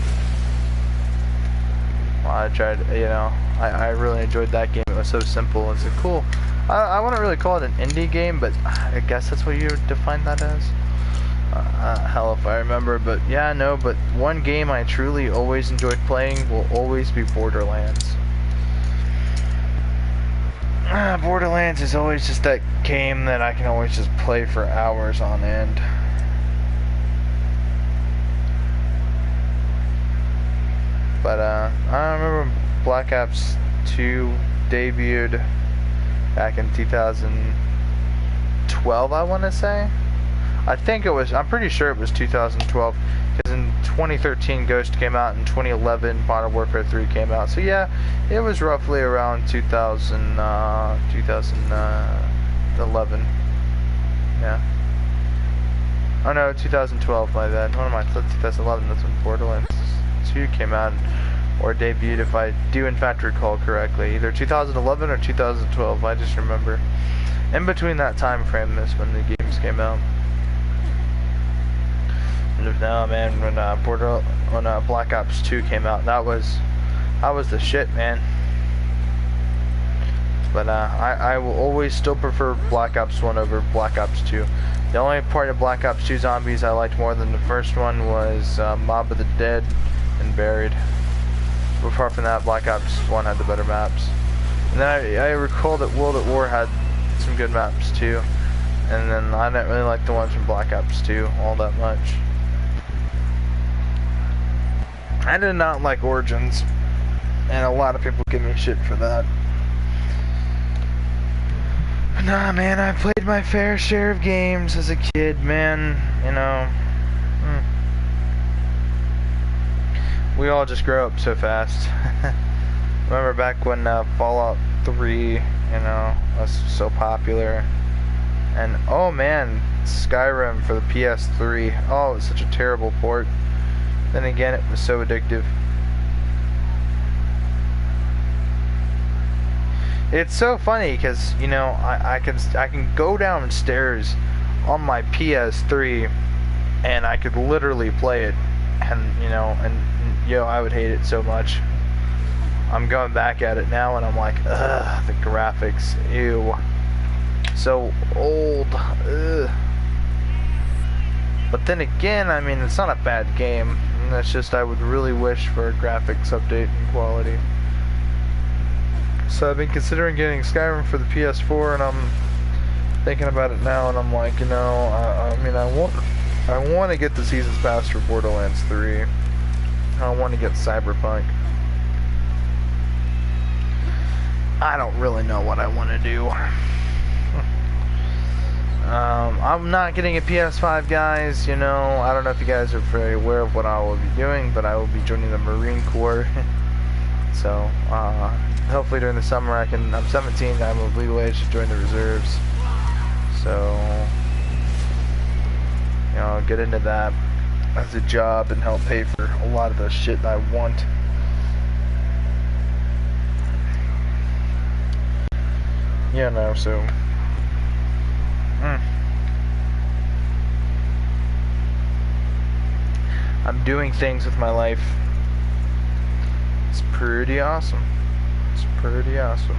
I tried, you know, I really enjoyed that game. It was so simple and so cool. I wouldn't really call it an indie game, but I guess that's what you would define that as. Hell if I remember, but yeah, no, but one game I truly always enjoyed playing will always be Borderlands. Borderlands is always just that game that I can always just play for hours on end. But I remember Black Ops 2 debuted back in 2012, I want to say. I think it was, I'm pretty sure it was 2012, because in 2013 Ghost came out, and 2011 Modern Warfare 3 came out. So yeah, it was roughly around 2011. Yeah. Oh no, 2012, my bad. What am I? 2011, that's when Borderlands 2 came out, or debuted, if I do in fact recall correctly. Either 2011 or 2012, I just remember. In between that time frame is when the games came out. No, man, when Black Ops 2 came out, that was the shit, man. But I will always still prefer Black Ops 1 over Black Ops 2. The only part of Black Ops 2 Zombies I liked more than the first one was Mob of the Dead and Buried. But apart from that, Black Ops 1 had the better maps. And then I recall that World at War had some good maps too. And then I didn't really like the ones from Black Ops 2 all that much. I did not like Origins, and a lot of people give me shit for that. But nah, man, I played my fair share of games as a kid, man. You know, we all just grow up so fast. Remember back when Fallout 3, you know, was so popular, and oh man, Skyrim for the PS3. Oh, it was such a terrible port. Then again, it was so addictive. It's so funny because, you know, I can go downstairs on my PS3 and I could literally play it, and you know, I would hate it so much. I'm going back at it now and I'm like, ugh, the graphics, ew, so old, ugh. But then again, I mean, it's not a bad game. That's just, I would really wish for a graphics update and quality. So I've been considering getting Skyrim for the PS4, and I'm thinking about it now, and I'm like, you know, I mean, I want to get the Seasons Pass for Borderlands 3. I want to get Cyberpunk. I don't really know what I want to do. I'm not getting a PS5, guys, you know. I don't know if you guys are very aware of what I will be doing, but I will be joining the Marine Corps. So, hopefully during the summer I'm 17, I'm of legal age to join the reserves. So, you know, get into that as a job and help pay for a lot of the shit that I want. You know, so I'm doing things with my life. It's pretty awesome. It's pretty awesome.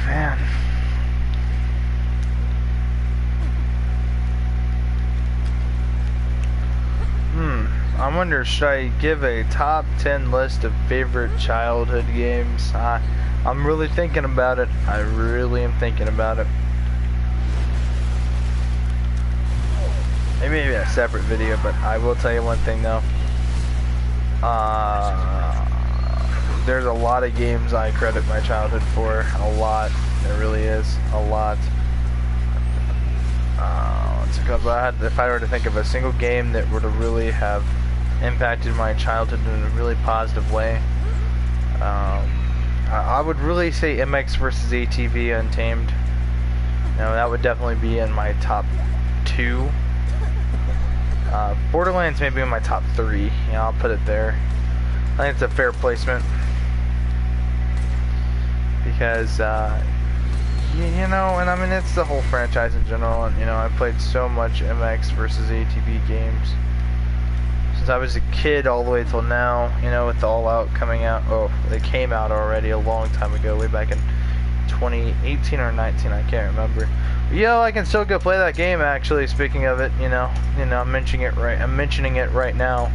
Man. I wonder, should I give a top 10 list of favorite childhood games? I'm really thinking about it. I really am thinking about it. Maybe a separate video, but I will tell you one thing though. There's a lot of games I credit my childhood for. A lot. There really is. A lot. If I were to think of a single game that would really have impacted my childhood in a really positive way, I would really say MX versus ATV Untamed. That would definitely be in my top 2. Borderlands may be in my top 3. I'll put it there. I think it's a fair placement because and I mean, it's the whole franchise in general, and I played so much MX versus ATV games since I was a kid all the way till now, with All Out coming out. Oh, they came out already a long time ago, way back in 2018 or 19, I can't remember. But, I can still go play that game, actually. Speaking of it, I'm mentioning it right now.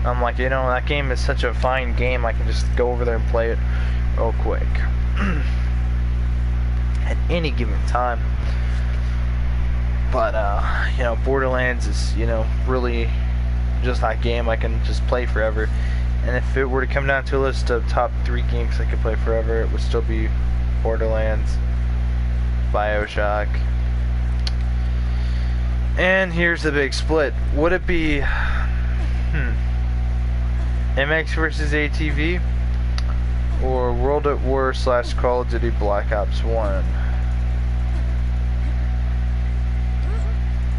I'm like, that game is such a fine game, I can just go over there and play it real quick. At any given time. But Borderlands is really just that game I can just play forever. And if it were to come down to a list of top 3 games I could play forever, it would still be Borderlands, BioShock, and here's the big split. Would it be MX versus ATV or World at War / Call of Duty Black Ops 1?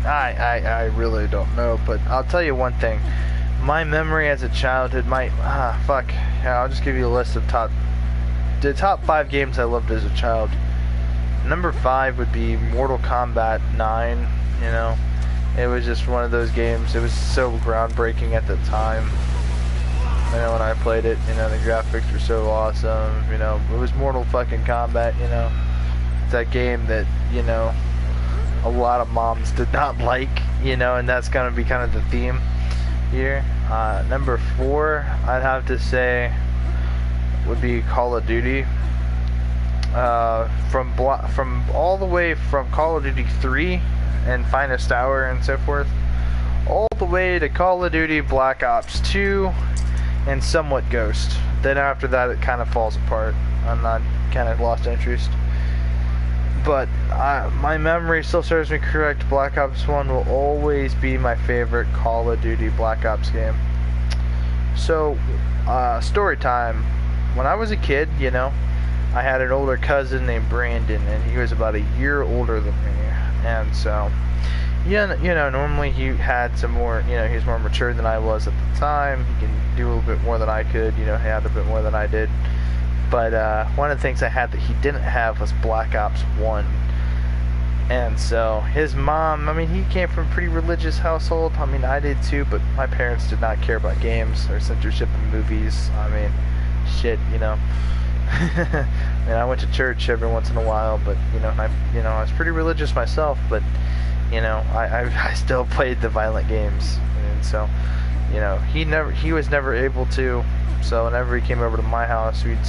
I really don't know, but I'll tell you one thing. My memory as a childhood I'll just give you a list of the top 5 games I loved as a child. Number 5 would be Mortal Kombat 9. It was just one of those games. It was so groundbreaking at the time. When I played it, the graphics were so awesome. It was Mortal fucking Kombat. It's that game that a lot of moms did not like. And that's gonna be kind of the theme here. Number 4, I'd have to say, would be Call of Duty. From all the way from Call of Duty 3 and Finest Hour and so forth, all the way to Call of Duty Black Ops 2 and somewhat Ghost. Then after that it kind of falls apart. I'm not kind of lost interest. But my memory still serves me correct. Black Ops 1 will always be my favorite Call of Duty Black Ops game. So, story time. When I was a kid, I had an older cousin named Brandon, and he was about a year older than me. And so, normally he had some more, he was more mature than I was at the time. He can do a little bit more than I could, he had a bit more than I did. But one of the things I had that he didn't have was Black Ops 1. And so his mom, he came from a pretty religious household. I did too, but my parents did not care about games or censorship in movies. Shit, I went to church every once in a while, but I was pretty religious myself, but I still played the violent games. And so he was never able to. So whenever he came over to my house, we'd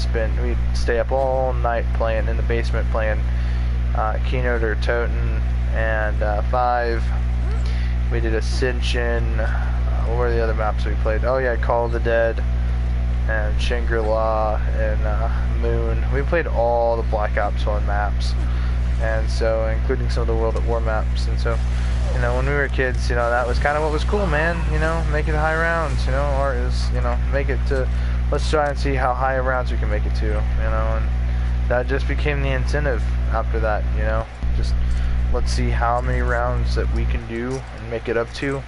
stay up all night playing in the basement, playing Keynote or Toten, and 5. We did Ascension. What were the other maps we played? Oh yeah, Call of the Dead, and Shangri-La, and Moon. We played all the Black Ops 1 maps, and so including some of the World at War maps. And so, you know, when we were kids, you know, that was kind of what was cool, man. You know, make it high rounds. You know, or is, you know, make it to. Let's try and see how high rounds we can make it to. You know, and that just became the incentive after that. You know, just let's see how many rounds that we can do and make it up to,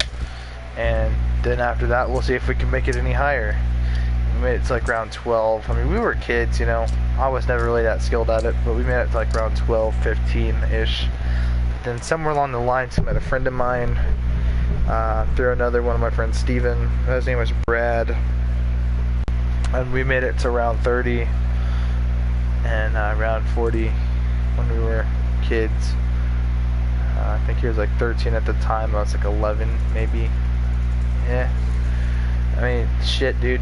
and then after that we'll see if we can make it any higher. We made it to like round 12. I mean, we were kids, you know. I was never really that skilled at it, but we made it to like round 12, 15-ish. Then somewhere along the lines, I met a friend of mine, through another one of my friends, Steven. His name was Brad. And we made it to round 30 and round 40 when we were kids. I think he was like 13 at the time. I was like 11, maybe. Yeah. I mean, shit, dude.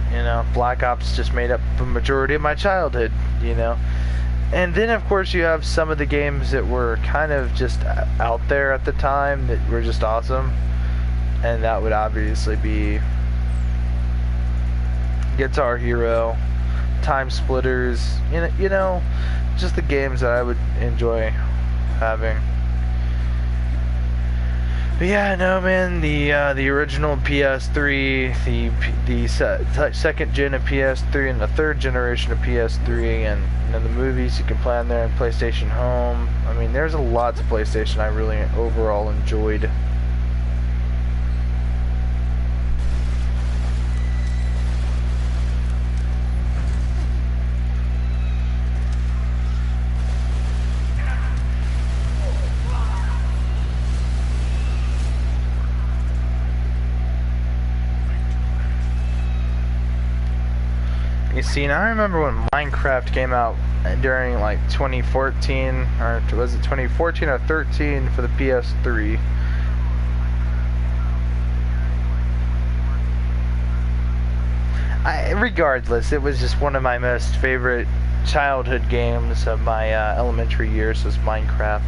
You know, Black Ops just made up the majority of my childhood, you know. And then, of course, you have some of the games that were kind of just out there at the time that were just awesome. And that would obviously be Guitar Hero, Time Splitters, you know, just the games that I would enjoy having. But yeah, no, man, the original PS3, the second gen of PS3, and the third generation of PS3, and you know, the movies you can play on there, and PlayStation Home. I mean, there's a lot of PlayStation I really overall enjoyed. You see, now I remember when Minecraft came out during like 2014, or was it 2014 or 13 for the PS3? Regardless, it was just one of my most favorite childhood games of my elementary years was Minecraft.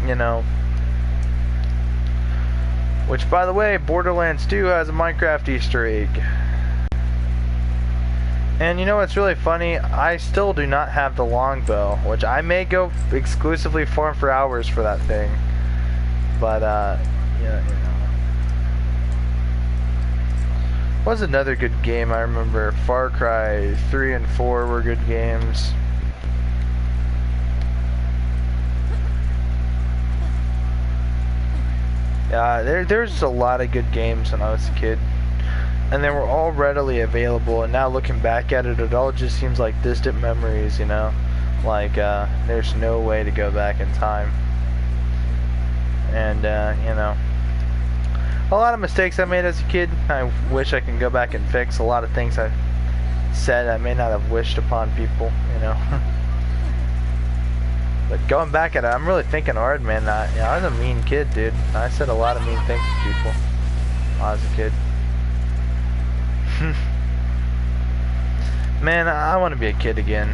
You know. Which, by the way, Borderlands 2 has a Minecraft Easter egg. And you know what's really funny? I still do not have the longbow, which I may go exclusively farm for hours for that thing. But, yeah, you know. Was another good game I remember. Far Cry 3 and 4 were good games. Yeah, there's a lot of good games when I was a kid. And they were all readily available, and now looking back at it, it all just seems like distant memories, you know? Like, there's no way to go back in time. And, you know, a lot of mistakes I made as a kid, I wish I can go back and fix. A lot of things I said I may not have wished upon people, you know? But going back at it, I'm really thinking hard, man. You know, I was a mean kid, dude. I said a lot of mean things to people when I was a kid. Man, I want to be a kid again.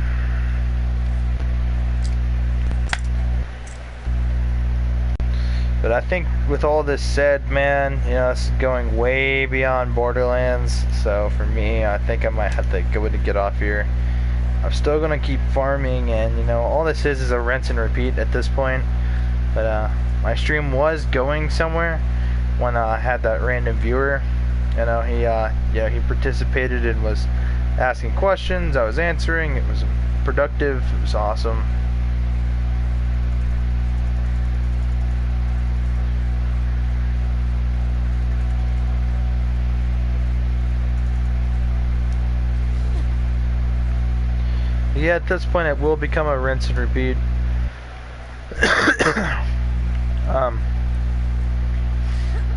But I think with all this said, man, you know, it's going way beyond Borderlands. So for me, I think I might have to go and get off here. I'm still going to keep farming, and you know, all this is a rinse and repeat at this point. But my stream was going somewhere when I had that random viewer. You know, he participated and was asking questions. I was answering. It was productive. It was awesome. Yeah, at this point, it will become a rinse and repeat.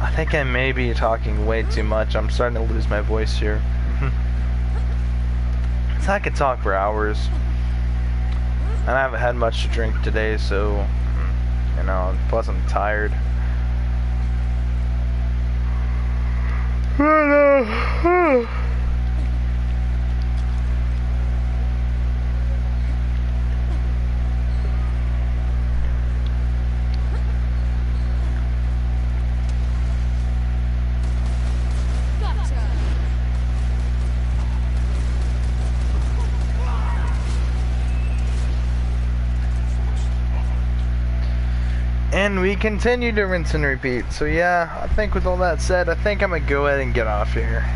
I think I may be talking way too much. I'm starting to lose my voice here. So I could talk for hours. And I haven't had much to drink today, so, you know, plus I'm tired. And we continue to rinse and repeat. So yeah, I think with all that said, I think I'm gonna go ahead and get off here.